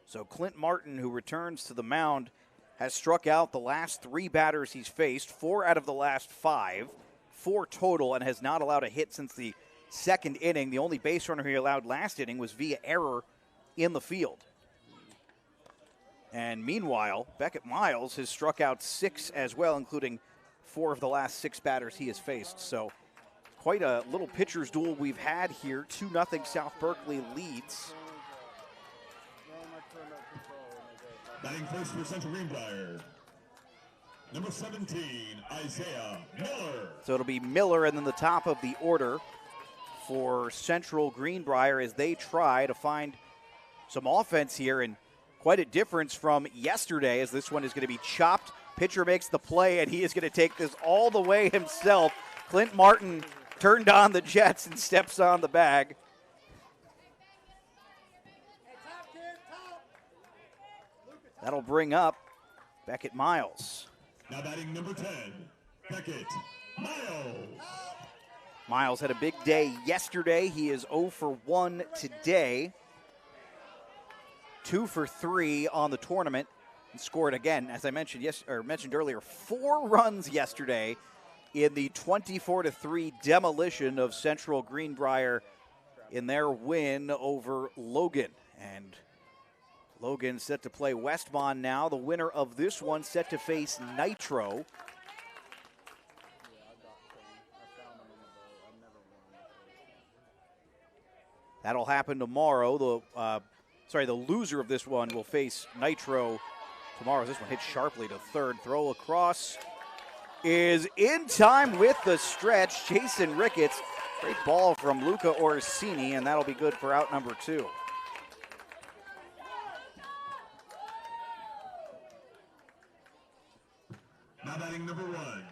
So Clint Martin, who returns to the mound, has struck out the last 3 batters he's faced, 4 out of the last 5, 4 total, and has not allowed a hit since the second inning. The only base runner he allowed last inning was via error in the field. And meanwhile, Beckett Miles has struck out 6 as well, including 4 of the last 6 batters he has faced. So quite a little pitcher's duel we've had here. 2-0 South Berkeley leads. Batting first for Central Greenbrier, number 17, Isaiah Miller. So it'll be Miller and then the top of the order for Central Greenbrier as they try to find some offense here, and quite a difference from yesterday as this one is going to be chopped. Pitcher makes the play, and he is going to take this all the way himself. Clint Martin turned on the jets and steps on the bag. That'll bring up Beckett Miles. Now batting number 10, Beckett Miles. Miles had a big day yesterday. He is 0 for 1 today. 2 for 3 on the tournament. And scored again, as I mentioned mentioned earlier, 4 runs yesterday in the 24-3 demolition of Central Greenbrier in their win over Logan. And Logan set to play Westmont now. The winner of this one set to face Nitro. That'll happen tomorrow. The loser of this one will face Nitro tomorrow. This one hit sharply to third. Throw across is in time with the stretch. Jason Ricketts. Great ball from Luca Orsini, and that'll be good for out number 2. Now batting number 1,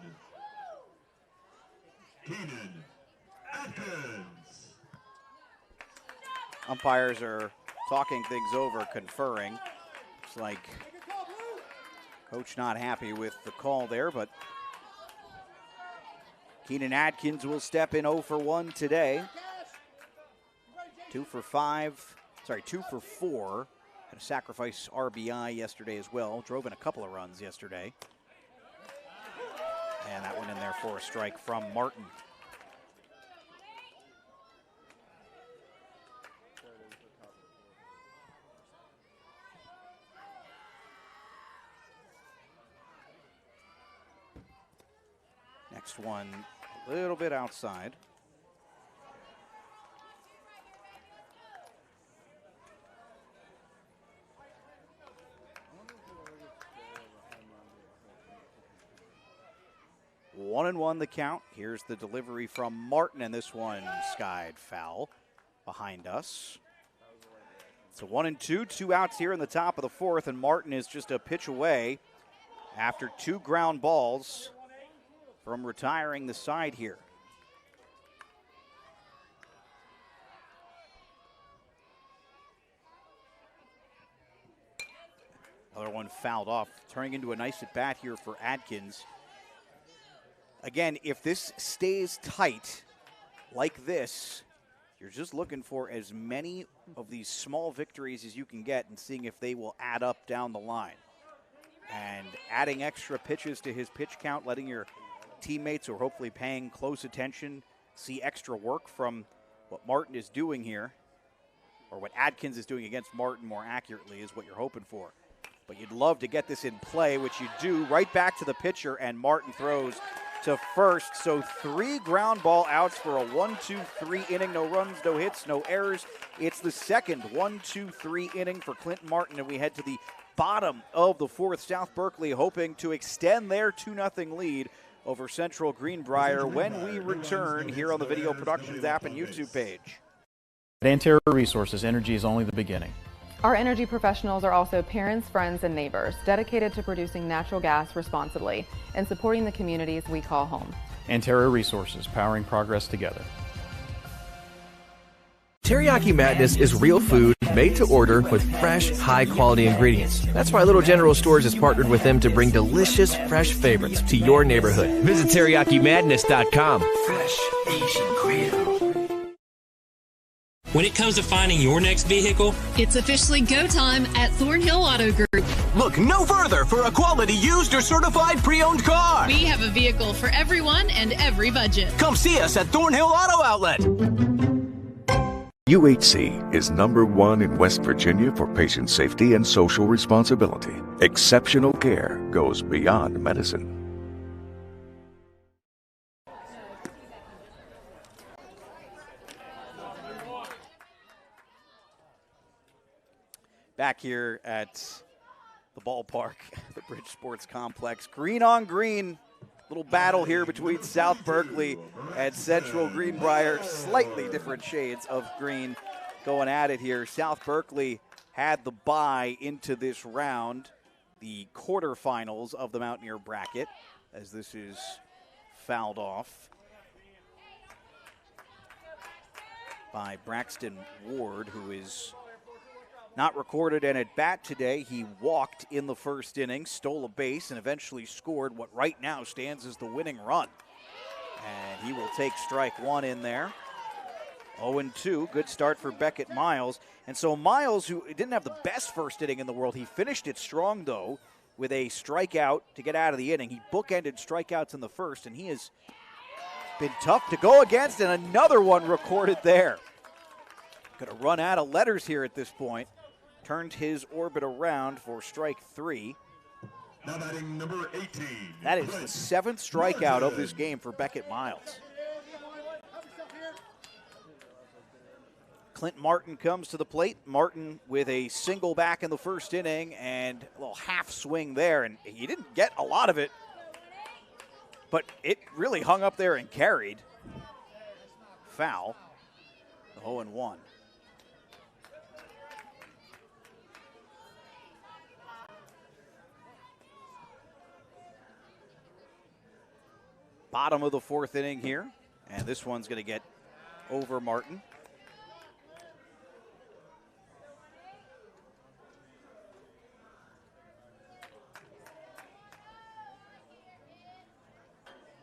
Keenan Atkins. Umpires are talking things over, conferring. Looks like coach not happy with the call there, but Keenan Atkins will step in 0 for 1 today. 2 for 4. Had a sacrifice RBI yesterday as well. Drove in a couple of runs yesterday. And that went in there for a strike from Martin. Next one, a little bit outside. One and one the count. Here's the delivery from Martin, and this one skied foul behind us. So 1 and 2, 2 outs here in the top of the fourth, and Martin is just a pitch away after 2 ground balls from retiring the side here. Another one fouled off, turning into a nice at-bat here for Adkins. Again, if this stays tight like this, you're just looking for as many of these small victories as you can get and seeing if they will add up down the line. And adding extra pitches to his pitch count, letting your teammates who are hopefully paying close attention see extra work from what Martin is doing here, or what Adkins is doing against Martin more accurately is what you're hoping for. But you'd love to get this in play, which you do, right back to the pitcher, and Martin throws to first. So 3 ground ball outs for a 1-2-3 inning. No runs, no hits, no errors. It's the second 1-2-3 inning for Clinton Martin, and we head to the bottom of the 4th. South Berkeley hoping to extend their 2-0 lead over Central Greenbrier when we return here on the Video Productions app and YouTube page. At Anterra Resources, energy is only the beginning. Our energy professionals are also parents, friends, and neighbors dedicated to producing natural gas responsibly and supporting the communities we call home. Anterra Resources, powering progress together. Teriyaki Madness is real food made to order with fresh, high-quality ingredients. That's why Little General Stores has partnered with them to bring delicious, fresh favorites to your neighborhood. Visit TeriyakiMadness.com. Fresh Asian Creole. When it comes to finding your next vehicle, it's officially go time at Thornhill Auto Group. Look no further for a quality used or certified pre-owned car. We have a vehicle for everyone and every budget. Come see us at Thornhill Auto Outlet. UHC is #1 in West Virginia for patient safety and social responsibility. Exceptional care goes beyond medicine. Back here at the ballpark, the Bridge Sports Complex. Green on green. Little battle here between South Berkeley and Central Greenbrier. Slightly different shades of green going at it here. South Berkeley had the bye into this round, the quarterfinals of the Mountaineer bracket, as this is fouled off by Braxton Ward, who is not recorded an at-bat today. He walked in the first inning, stole a base, and eventually scored what right now stands as the winning run. And he will take strike 1 in there. 0-2, good start for Beckett Miles. And so Miles, who didn't have the best first inning in the world, he finished it strong, though, with a strikeout to get out of the inning. He bookended strikeouts in the first, and he has been tough to go against, and another one recorded there. Going to run out of letters here at this point. Turned his orbit around for strike 3. Now batting number 18. That is the 7th strikeout of this game for Beckett Miles. Clint Martin comes to the plate. Martin with a single back in the first inning and a little half swing there, and he didn't get a lot of it, but it really hung up there and carried. Foul. 0-1. Bottom of the 4th inning here, and this one's going to get over Martin.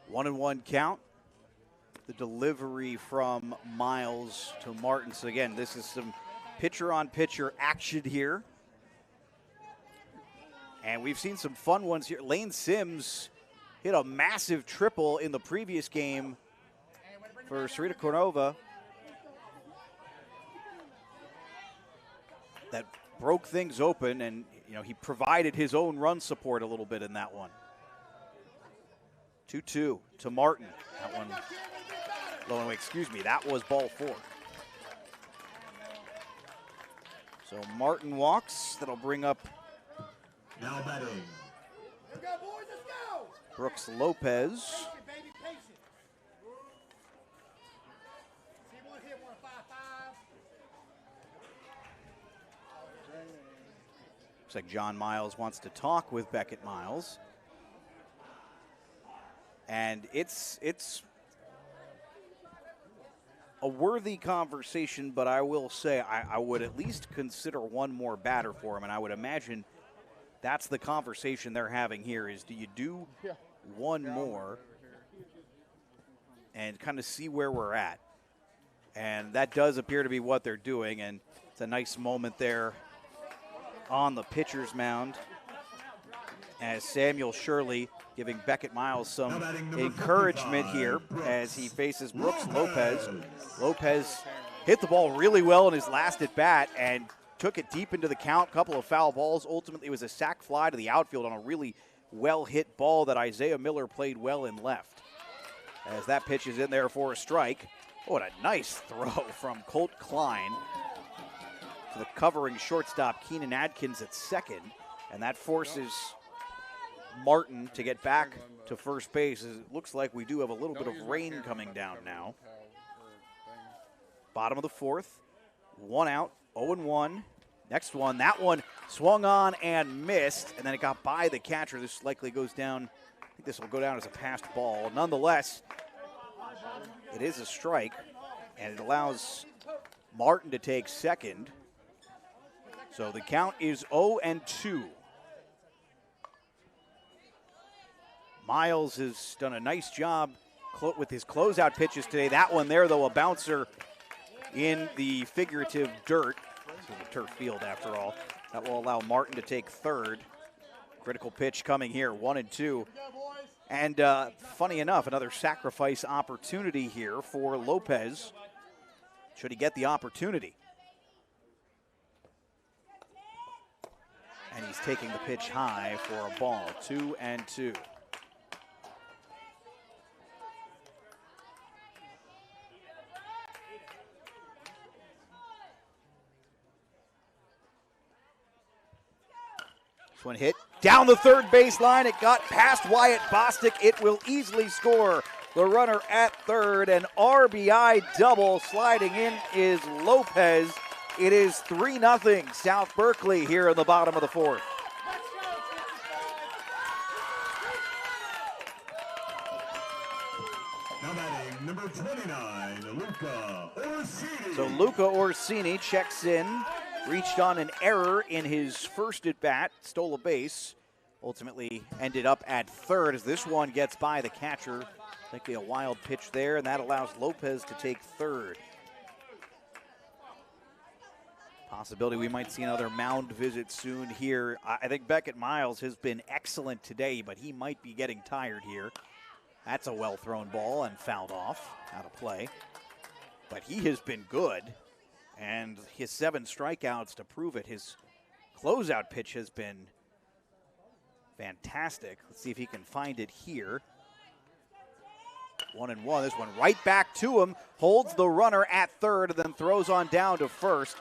One and one count. The delivery from Miles to Martin. So again, this is some pitcher-on-pitcher action here. And we've seen some fun ones here. Lane Sims hit a massive triple in the previous game for Sarita Kornova. That broke things open, and he provided his own run support a little bit in that one. 2-2 to Martin. That one, that was ball 4. So Martin walks. That'll bring up now batting Brooks Lopez. Looks like John Miles wants to talk with Beckett Miles. And it's a worthy conversation, but I will say I would at least consider one more batter for him, and I would imagine that's the conversation they're having here is, do you do one more and kind of see where we're at? And that does appear to be what they're doing, and it's a nice moment there on the pitcher's mound as Samuel Shirley giving Beckett Miles some encouragement here as he faces Brooks Lopez. Lopez hit the ball really well in his last at bat and took it deep into the count. Couple of foul balls. Ultimately, it was a sac fly to the outfield on a really well-hit ball that Isaiah Miller played well in left. As that pitch is in there for a strike. Oh, what a nice throw from Colt Klein to the covering shortstop Keenan Adkins at second. And that forces Martin to get back to first base. It looks like we do have a little bit of rain coming down now. Bottom of the fourth, 1 out, 0-1. Next one, that one swung on and missed, and then it got by the catcher. This likely goes down, I think this will go down as a passed ball. Nonetheless, it is a strike, and it allows Martin to take second. So the count is 0-2. Miles has done a nice job with his closeout pitches today. That one there, though, a bouncer in the figurative dirt. This is a turf field, after all. That will allow Martin to take third. Critical pitch coming here, 1-2. And funny enough, another sacrifice opportunity here for Lopez, should he get the opportunity. And he's taking the pitch high for a ball, 2-2. One hit down the third baseline. It got past Wyatt Bostic. It will easily score. The runner at third, an RBI double. Sliding in is Lopez. It is 3-0 South Berkeley here in the bottom of the fourth. Now batting number 29, Luca Orsini. So Luca Orsini checks in. Reached on an error in his first at-bat, stole a base, ultimately ended up at third as this one gets by the catcher. Likely a wild pitch there, and that allows Lopez to take third. Possibility we might see another mound visit soon here. I think Beckett Miles has been excellent today, but he might be getting tired here. That's a well-thrown ball and fouled off, out of play. But he has been good. And his 7 strikeouts to prove it. His closeout pitch has been fantastic. Let's see if he can find it here. 1-1. This one right back to him. Holds the runner at third and then throws on down to first.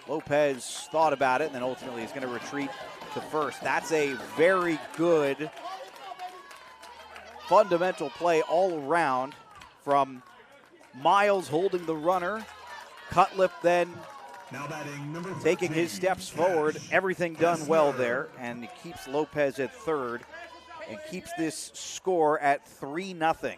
Lopez thought about it and then ultimately is going to retreat to first. That's a very good fundamental play all around from Miles holding the runner. Cutlip then taking his steps forward. Everything done well there, and it keeps Lopez at third and keeps this score at 3-0.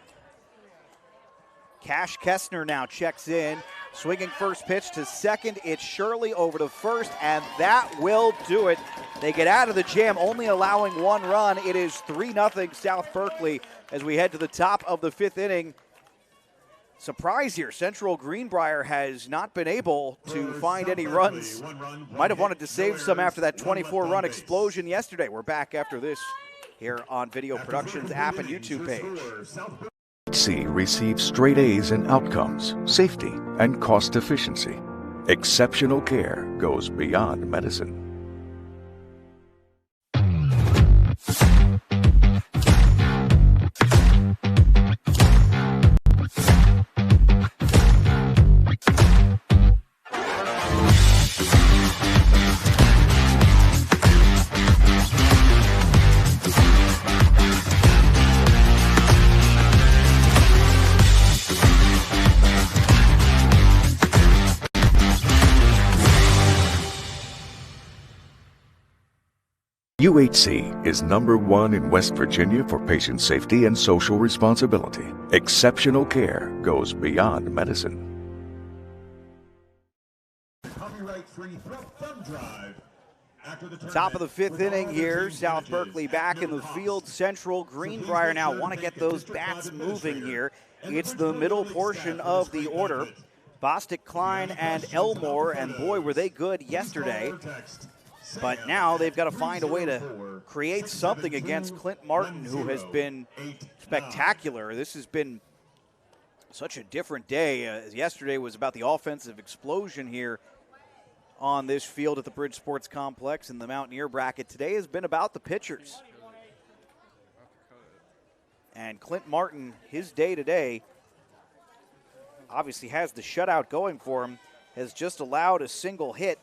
Cash Kessner now checks in. Swinging first pitch to second. It's Shirley over to first, and that will do it. They get out of the jam, only allowing 1 run. It is 3-0 South Berkeley as we head to the top of the 5th inning. Surprise here, Central Greenbrier has not been able to find any runs. Might have wanted to save some after that 24-run explosion yesterday. We're back after this here on Video Productions app and YouTube page. C receives straight A's in outcomes, safety, and cost efficiency. Exceptional care goes beyond medicine. UHC is #1 in West Virginia for patient safety and social responsibility. Exceptional care goes beyond medicine. Copyright-free thumb drive. Top of the 5th inning here. South Berkeley back in the field. Central Greenbrier now want to get those bats moving here. It's the middle portion of the order. Bostic, Klein, and Elmore, and boy, were they good yesterday. But now they've got to find a way to create something against Clint Martin, who has been spectacular. This has been such a different day. Yesterday was about the offensive explosion here on this field at the Bridge Sports Complex in the Mountaineer bracket. Today has been about the pitchers. And Clint Martin, his day today, obviously has the shutout going for him, has just allowed a single hit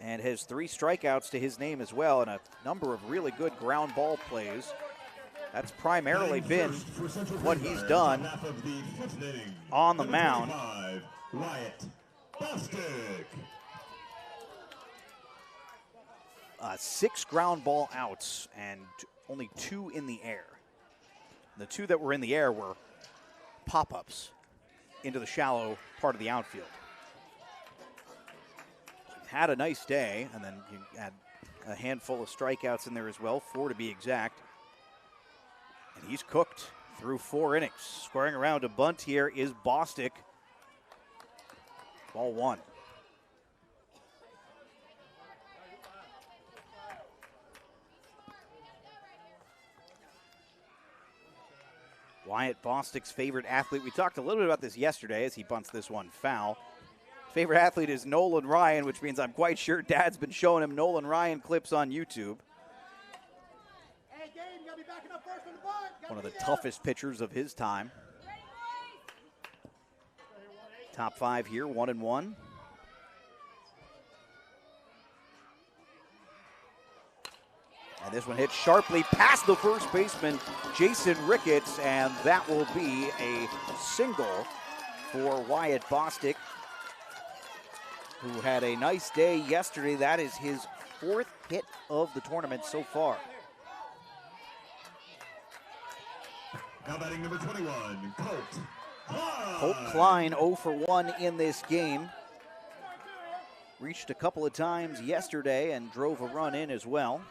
and has 3 strikeouts to his name as well, and a number of really good ground ball plays. That's primarily been what he's done on the mound. 6 ground ball outs and only 2 in the air. The 2 that were in the air were pop-ups into the shallow part of the outfield. Had a nice day, and then you had a handful of strikeouts in there as well, 4 to be exact. And he's cooked through 4 innings. Squaring around to bunt here is Bostic. Ball 1. Wyatt Bostic's favorite athlete. We talked a little bit about this yesterday as he bunts this one foul. Favorite athlete is Nolan Ryan, which means I'm quite sure Dad's been showing him Nolan Ryan clips on YouTube. One of the toughest pitchers of his time. Top 5 here, 1-1. And this one hits sharply past the first baseman, Jason Ricketts, and that will be a single for Wyatt Bostic, who had a nice day yesterday. That is his 4th hit of the tournament so far. Now batting number 21, Colt Klein. Colt Klein 0 for 1 in this game. Reached a couple of times yesterday and drove a run in as well.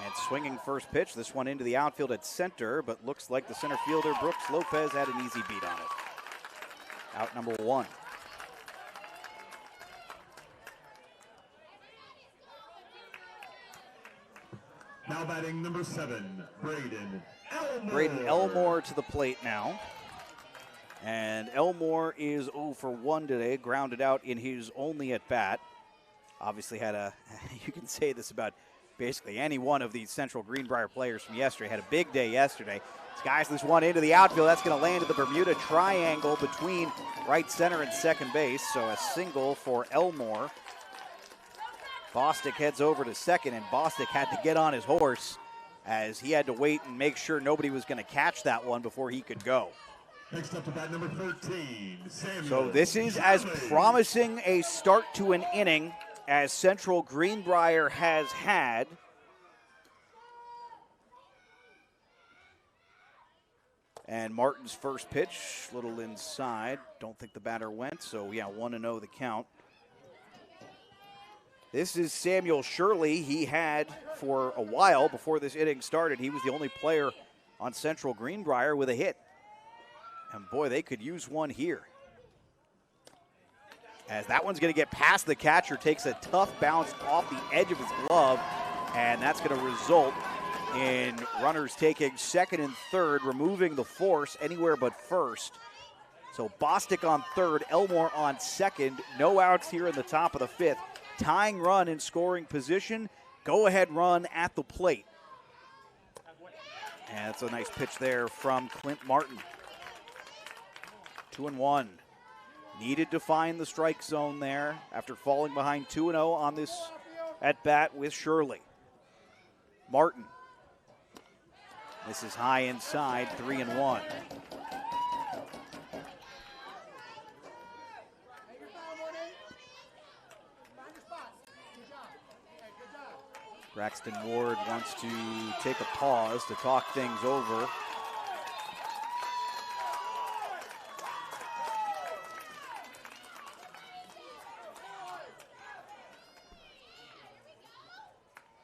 And swinging first pitch, this one into the outfield at center, but looks like the center fielder, Brooks Lopez, had an easy beat on it. Out number 1. Now batting number 7, Braden Elmore. Braden Elmore to the plate now. And Elmore is 0 for 1 today, grounded out in his only at bat. Obviously had a, you can say this about basically any one of these Central Greenbrier players from yesterday. Had a big day yesterday. Skies this one into the outfield. That's going to land in the Bermuda Triangle between right center and second base. So a single for Elmore. Bostic heads over to second, and Bostic had to get on his horse as he had to wait and make sure nobody was going to catch that one before he could go. Next up to bat number 13, Samuel. So this is as promising a start to an inning as Central Greenbrier has had. And Martin's first pitch, little inside. Don't think the batter went, so yeah, 1-0 the count. This is Samuel Shirley. He had, for a while before this inning started, he was the only player on Central Greenbrier with a hit. And boy, they could use one here. As that one's going to get past the catcher, takes a tough bounce off the edge of his glove, and that's going to result in runners taking second and third, removing the force anywhere but first. So Bostic on third, Elmore on second. No outs here in the top of the 5th. Tying run in scoring position. Go-ahead run at the plate. And that's a nice pitch there from Clint Martin. 2-1. Needed to find the strike zone there after falling behind 2-0 on this at-bat with Shirley. Martin. This is high inside, 3-1. Braxton Ward wants to take a pause to talk things over.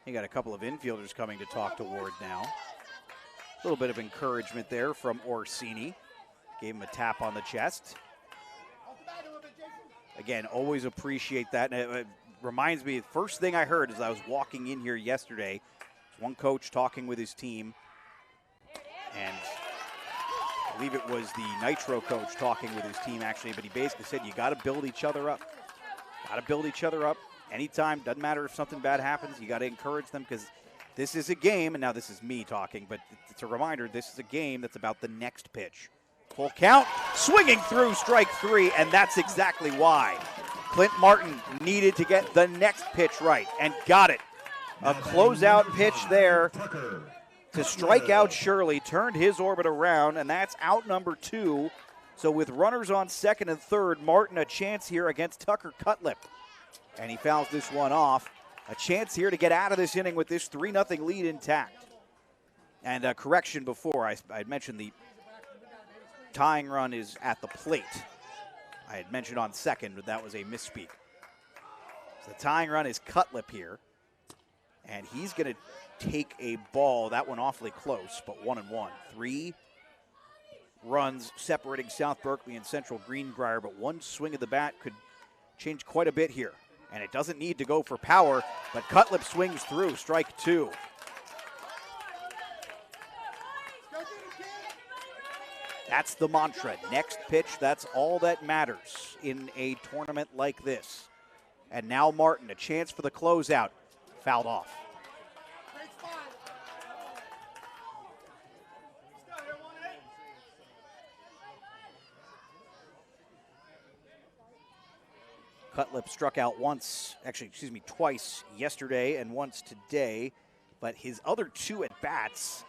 You got a couple of infielders coming to talk to Ward now. A little bit of encouragement there from Orsini. Gave him a tap on the chest. Again, always appreciate that. And it reminds me, the first thing I heard as I was walking in here yesterday, one coach talking with his team, and I believe it was the Nitro coach talking with his team actually, but he basically said, you got to build each other up. Got to build each other up. Anytime, doesn't matter if something bad happens, you got to encourage them because this is a game, and now this is me talking, but it's a reminder, this is a game that's about the next pitch. Full count, swinging through strike 3, and that's exactly why. Clint Martin needed to get the next pitch right, and got it. A closeout pitch there to strike out Shirley, turned his orbit around, and that's out number 2. So with runners on second and third, Martin a chance here against Tucker Cutlip. And he fouls this one off. A chance here to get out of this inning with this 3-0 lead intact. And a correction before, I had mentioned the tying run is at the plate. I had mentioned on second, but that was a misspeak. So the tying run is Cutlip here. And he's going to take a ball. That one awfully close, but 1-1. 3 runs separating South Berkeley and Central Greenbrier, but one swing of the bat could change quite a bit here. And it doesn't need to go for power, but Cutlip swings through, strike 2. That's the mantra. Next pitch, that's all that matters in a tournament like this. And now Martin, a chance for the closeout. Fouled off. Cutlip struck out twice yesterday and once today, but his other 2 at-bats,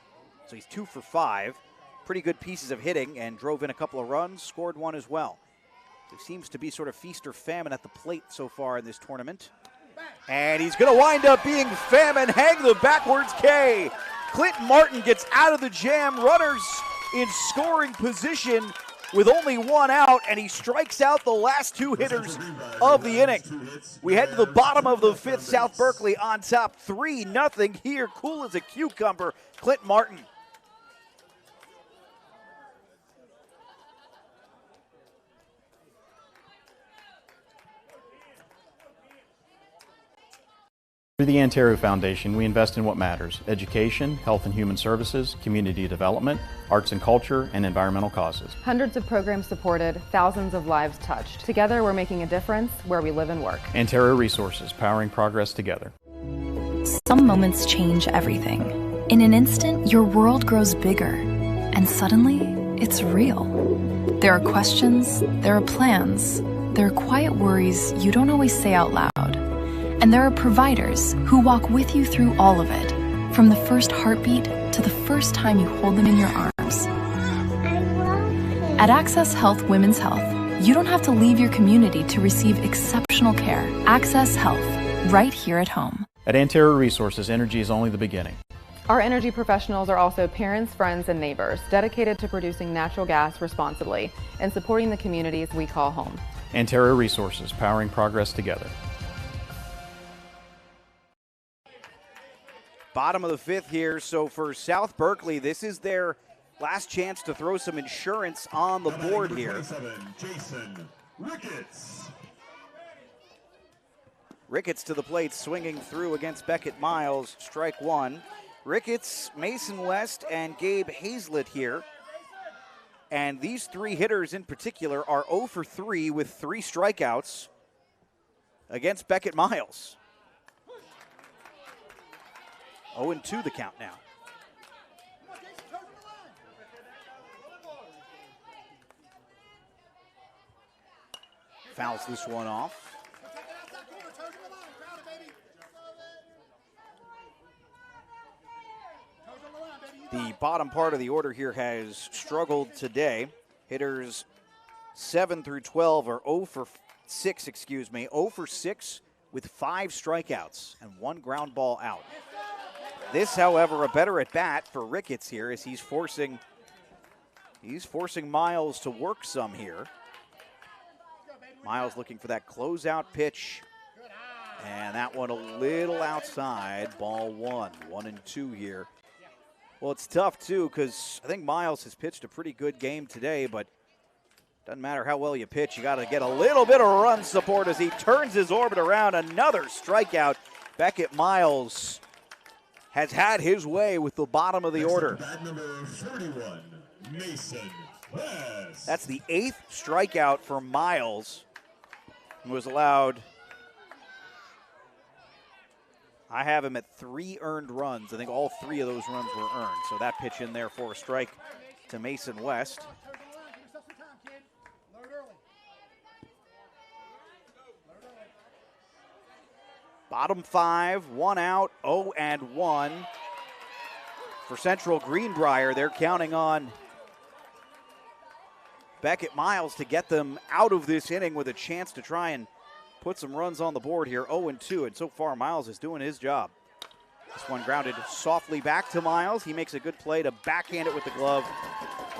so he's 2 for 5, pretty good pieces of hitting, and drove in a couple of runs, scored one as well. It seems to be sort of feast or famine at the plate so far in this tournament. And he's going to wind up being famine, hang the backwards K. Clint Martin gets out of the jam, runners in scoring position with only 1 out, and he strikes out the last 2 hitters of the inning. We head to the bottom of the 5th, South Berkeley on top 3-0 here, cool as a cucumber, Clint Martin. Through the Antero Foundation, we invest in what matters: education, health and human services, community development, arts and culture, and environmental causes. Hundreds of programs supported, thousands of lives touched. Together, we're making a difference where we live and work. Antero Resources, powering progress together. Some moments change everything. In an instant, your world grows bigger, and suddenly, it's real. There are questions, there are plans, there are quiet worries you don't always say out loud. And there are providers who walk with you through all of it, from the first heartbeat to the first time you hold them in your arms. At Access Health Women's Health, you don't have to leave your community to receive exceptional care. Access Health, right here at home. At Antero Resources, energy is only the beginning. Our energy professionals are also parents, friends, and neighbors, dedicated to producing natural gas responsibly and supporting the communities we call home. Antero Resources, powering progress together. Bottom of the 5th here, so for South Berkeley, this is their last chance to throw some insurance on the board here. Jason Ricketts. Ricketts to the plate, swinging through against Beckett Miles, strike 1. Ricketts, Mason West, and Gabe Hazlett here. And these 3 hitters in particular are 0 for 3 with 3 strikeouts against Beckett Miles. 0-2 the count now. Fouls this one off. The bottom part of the order here has struggled today. Hitters 7 through 12 are 0 for 6 with 5 strikeouts and 1 ground ball out. This, however, a better at bat for Ricketts here as he's forcing Miles to work some here. Miles looking for that closeout pitch. And that one a little outside. Ball 1-2 here. Well, it's tough, too, because I think Miles has pitched a pretty good game today, but doesn't matter how well you pitch. You got to get a little bit of run support as he turns his orbit around. Another strikeout. Beckett Miles has had his way with the bottom of the order. Bat number 31, Mason West. That's the 8th strikeout for Miles, who was allowed. I have him at 3 earned runs. I think all 3 of those runs were earned. So that pitch in there for a strike to Mason West. Bottom 5, 1 out, 0-1 for Central Greenbrier. They're counting on Beckett Miles to get them out of this inning with a chance to try and put some runs on the board here. 0-2, and so far Miles is doing his job. This one grounded softly back to Miles. He makes a good play to backhand it with the glove,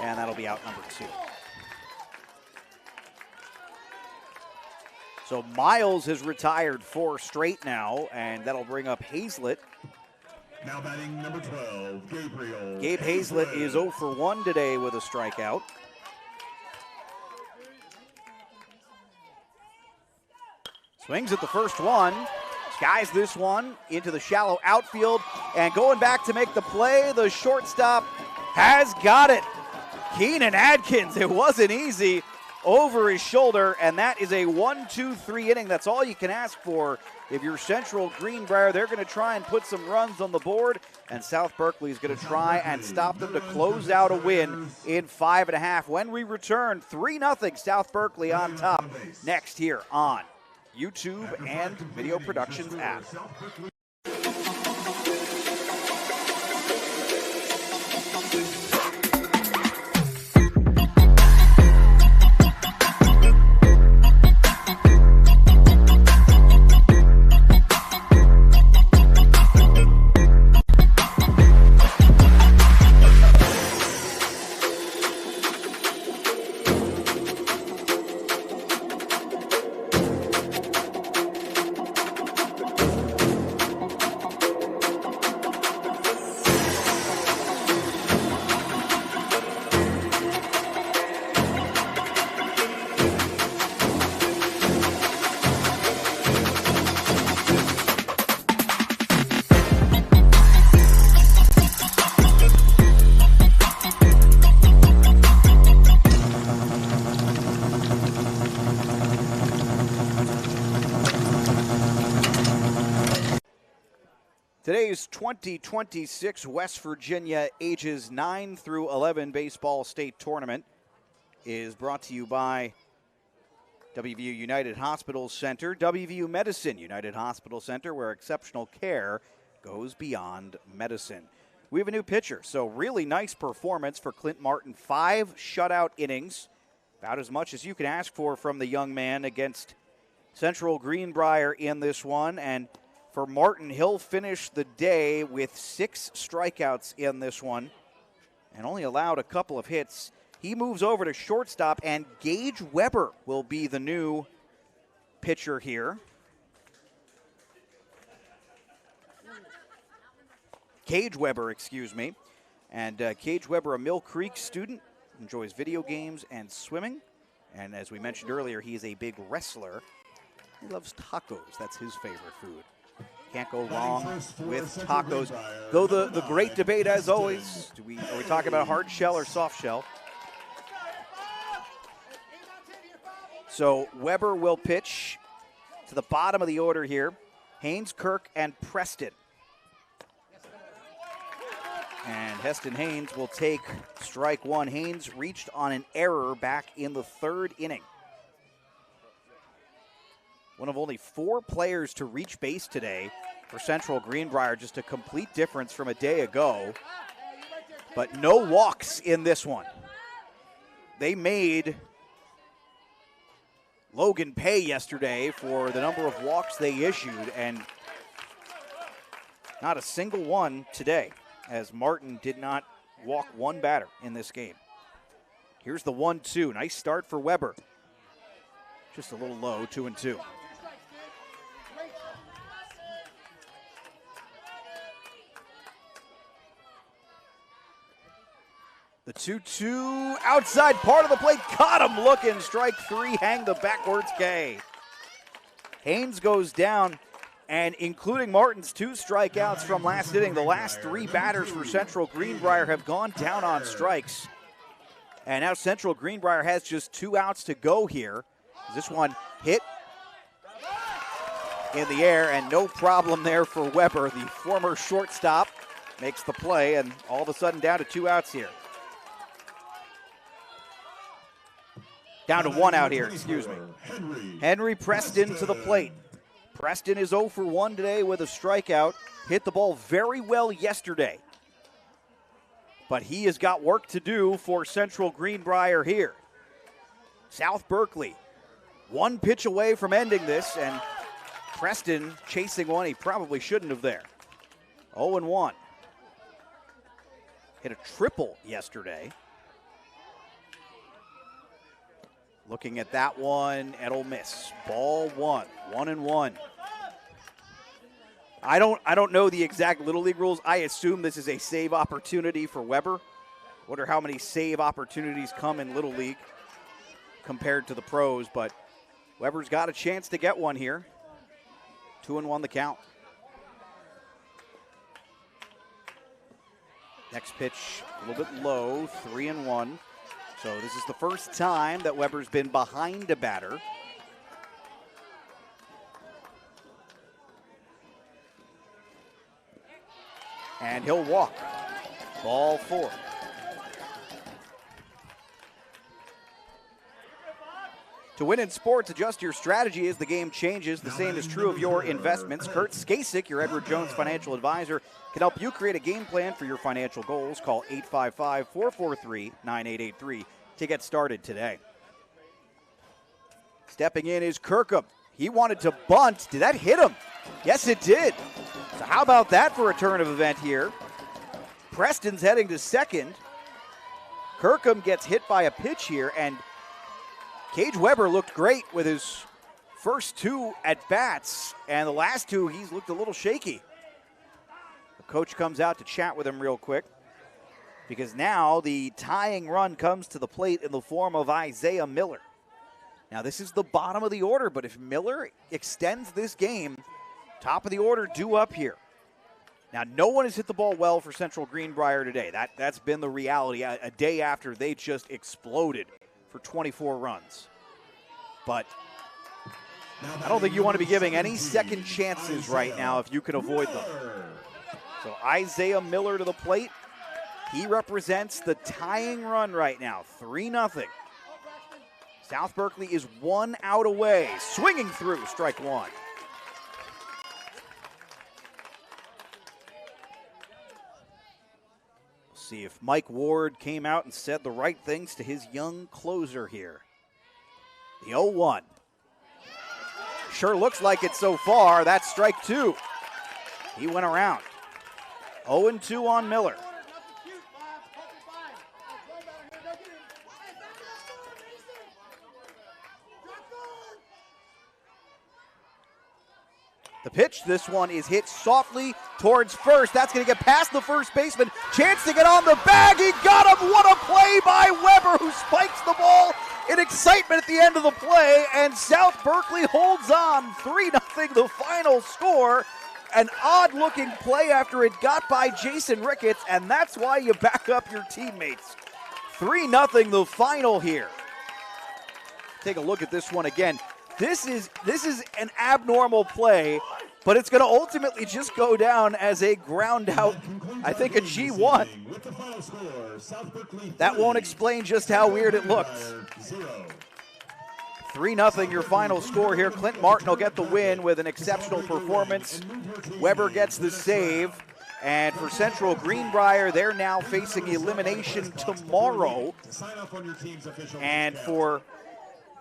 and that'll be out number 2. So Miles has retired 4 straight now, and that'll bring up Hazlett. Now batting number 12, Gabriel. Gabe Hazlett is 0 for 1 today with a strikeout. Swings at the first one. Skies this one into the shallow outfield, and going back to make the play, the shortstop has got it. Keenan Adkins, it wasn't easy. Over his shoulder, and that is a 1-2-3 inning. That's all you can ask for if you're Central Greenbrier. They're going to try and put some runs on the board, and South Berkeley is going to try and stop them to close out a win in 5.5. When we return, 3-0 South Berkeley on top. Next here on YouTube and Video Productions app. Today's 2026 West Virginia ages 9 through 11 baseball state tournament is brought to you by WVU United Hospital Center, WVU Medicine United Hospital Center, where exceptional care goes beyond medicine. We have a new pitcher, so really nice performance for Clint Martin. 5 shutout innings, about as much as you can ask for from the young man against Central Greenbrier in this one. And for Martin, he'll finish the day with 6 strikeouts in this one and only allowed a couple of hits. He moves over to shortstop, and Gage Weber will be the new pitcher here. Cage Weber, excuse me. And Cage Weber, a Mill Creek student, enjoys video games and swimming. And as we mentioned earlier, he is a big wrestler. He loves tacos. That's his favorite food. Can't go wrong with tacos. Though the great debate, as always, are we talking about hard shell or soft shell? So Weber will pitch to the bottom of the order here. Haynes, Kirk, and Preston. And Heston Haynes will take strike 1. Haynes reached on an error back in the 3rd inning. One of only 4 players to reach base today for Central Greenbrier, just a complete difference from a day ago. But no walks in this one. They made Logan pay yesterday for the number of walks they issued, and Not a single one today, as Martin did not walk one batter in this game. Here's the 1-2. Nice start for Weber. Just a little low, 2-2. The 2-2 outside part of the plate. Got him looking. Strike 3. Hang the backwards K. Haynes goes down, and including Martin's 2 strikeouts from last inning, the last 3 batters for Central Greenbrier have gone down on strikes. And now Central Greenbrier has just 2 outs to go here. This one hit in the air, and no problem there for Weber. The former shortstop makes the play, and all of a sudden down to 2 outs here. Down to 1 out here, excuse me. Henry Preston to the plate. Preston is 0 for 1 today with a strikeout. Hit the ball very well yesterday. But he has got work to do for Central Greenbrier here. South Berkeley, 1 pitch away from ending this, and Preston chasing one he probably shouldn't have there. 0-1. Hit a triple yesterday. Looking at that one, it'll miss. Ball 1, 1-1. I don't know the exact Little League rules. I assume this is a save opportunity for Weber. Wonder how many save opportunities come in Little League compared to the pros, but Weber's got a chance to get one here. 2-1 the count. Next pitch a little bit low, 3-1. So this is the first time that Weber's been behind a batter. And he'll walk. Ball 4. To win in sports, adjust your strategy as the game changes. The same is true of your investments. Kurt Skasik, your Edward Jones financial advisor, can help you create a game plan for your financial goals. Call 855-443-9883 to get started today. Stepping in is Kirkham. He wanted to bunt. Did that hit him? Yes, it did. So how about that for a turn of event here? Preston's heading to second. Kirkham gets hit by a pitch here, and Cage Weber looked great with his first 2 at-bats, and the last 2 he's looked a little shaky. The coach comes out to chat with him real quick, because now the tying run comes to the plate in the form of Isaiah Miller. Now this is the bottom of the order, but if Miller extends this game, top of the order due up here. Now no one has hit the ball well for Central Greenbrier today. That's been the reality a day after they just exploded for 24 runs. But I don't think you want to be giving any second chances right now if you can avoid them. So Isaiah Miller to the plate. He represents the tying run right now, 3-0. South Berkeley is 1 out away. Swinging through, strike 1. See if Mike Ward came out and said the right things to his young closer here. The 0-1. Sure looks like it so far. That's strike 2. He went around. 0-2 on Miller. The pitch, this one is hit softly towards first. That's going to get past the first baseman. Chance to get on the bag. He got him. What a play by Weber, who spikes the ball in excitement at the end of the play. And South Berkeley holds on. 3-0 the final score. An odd-looking play after it got by Jason Ricketts, and that's why you back up your teammates. 3-0 the final here. Take a look at this one again. This is an abnormal play, but it's going to ultimately just go down as a ground out, I think a G1. That won't explain just how weird it looked. 3-0 your final score here. Clint Martin will get the win with an exceptional performance. Weber gets the save. And for Central Greenbrier, they're now facing elimination tomorrow. And for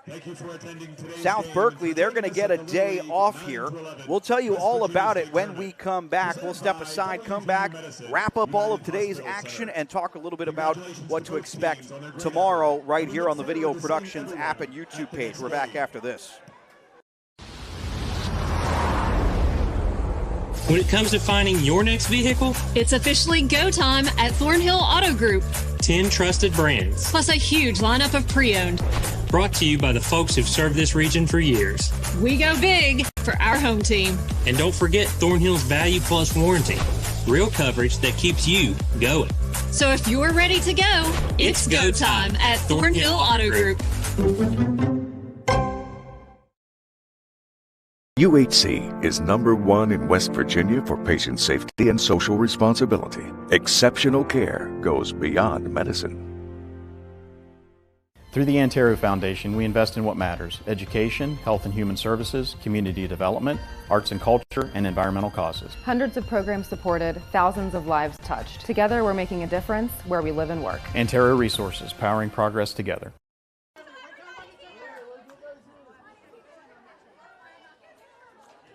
Thank you for attending today's South game. Berkeley, they're going to get a day off here. We'll tell you all about it when we come back. We'll step aside, come back, wrap up all of today's action, and talk a little bit about what to expect tomorrow right here on the Video Productions app and YouTube page. We're back after this. When it comes to finding your next vehicle, It's officially go time at Thornhill Auto Group. 10 trusted brands. Plus a huge lineup of pre-owned. Brought to you by the folks who've served this region for years. We go big for our home team. And don't forget Thornhill's Value Plus warranty. Real coverage that keeps you going. So if you're ready to go, it's go time at Thornhill Auto Group. UHC is #1 in West Virginia for patient safety and social responsibility. Exceptional care goes beyond medicine. Through the Antero Foundation, we invest in what matters: education, health and human services, community development, arts and culture, and environmental causes. Hundreds of programs supported, thousands of lives touched. Together, we're making a difference where we live and work. Antero Resources, powering progress together.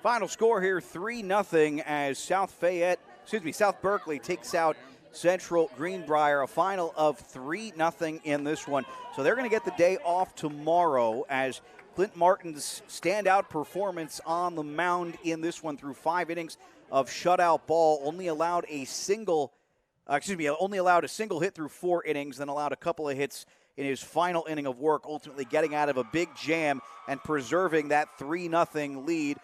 Final score here, 3-0 as South Berkeley takes out Central Greenbrier, a final of 3-0 in this one. So they're going to get the day off tomorrow as Clint Martin's standout performance on the mound in this one through 5 innings of shutout ball, only allowed a single hit through 4 innings, then allowed a couple of hits in his final inning of work, ultimately getting out of a big jam and preserving that 3-0 lead.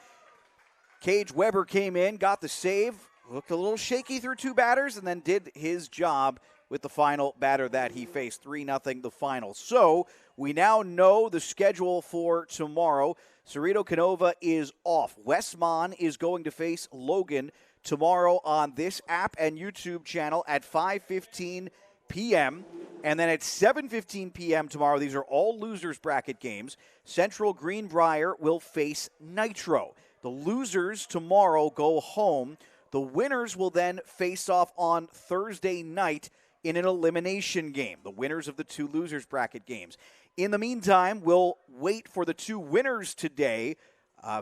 Cage Weber came in, got the save, looked a little shaky through 2 batters, and then did his job with the final batter that he faced. 3-0 the final. So we now know the schedule for tomorrow. Cerrito Canova is off. Westmont is going to face Logan tomorrow on this app and YouTube channel at 5:15 p.m. And then at 7:15 p.m. tomorrow, these are all losers bracket games. Central Greenbrier will face Nitro. The losers tomorrow go home. The winners will then face off on Thursday night in an elimination game, the winners of the 2 losers bracket games. In the meantime, we'll wait for the 2 winners today.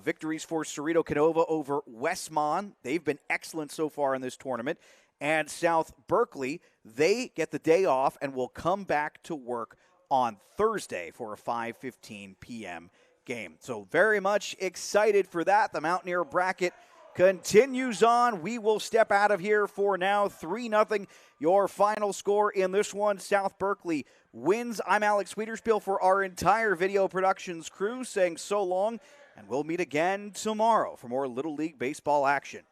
Victories for Cerrito Canova over Westmont. They've been excellent so far in this tournament. And South Berkeley, they get the day off and will come back to work on Thursday for a 5:15 p.m. game. So very much excited for that. The Mountaineer bracket continues on. We will step out of here for now. 3-0 your final score in this one. South Berkeley wins. I'm Alex Wiederspiel for our entire Video Productions crew saying so long, and we'll meet again tomorrow for more Little League baseball action.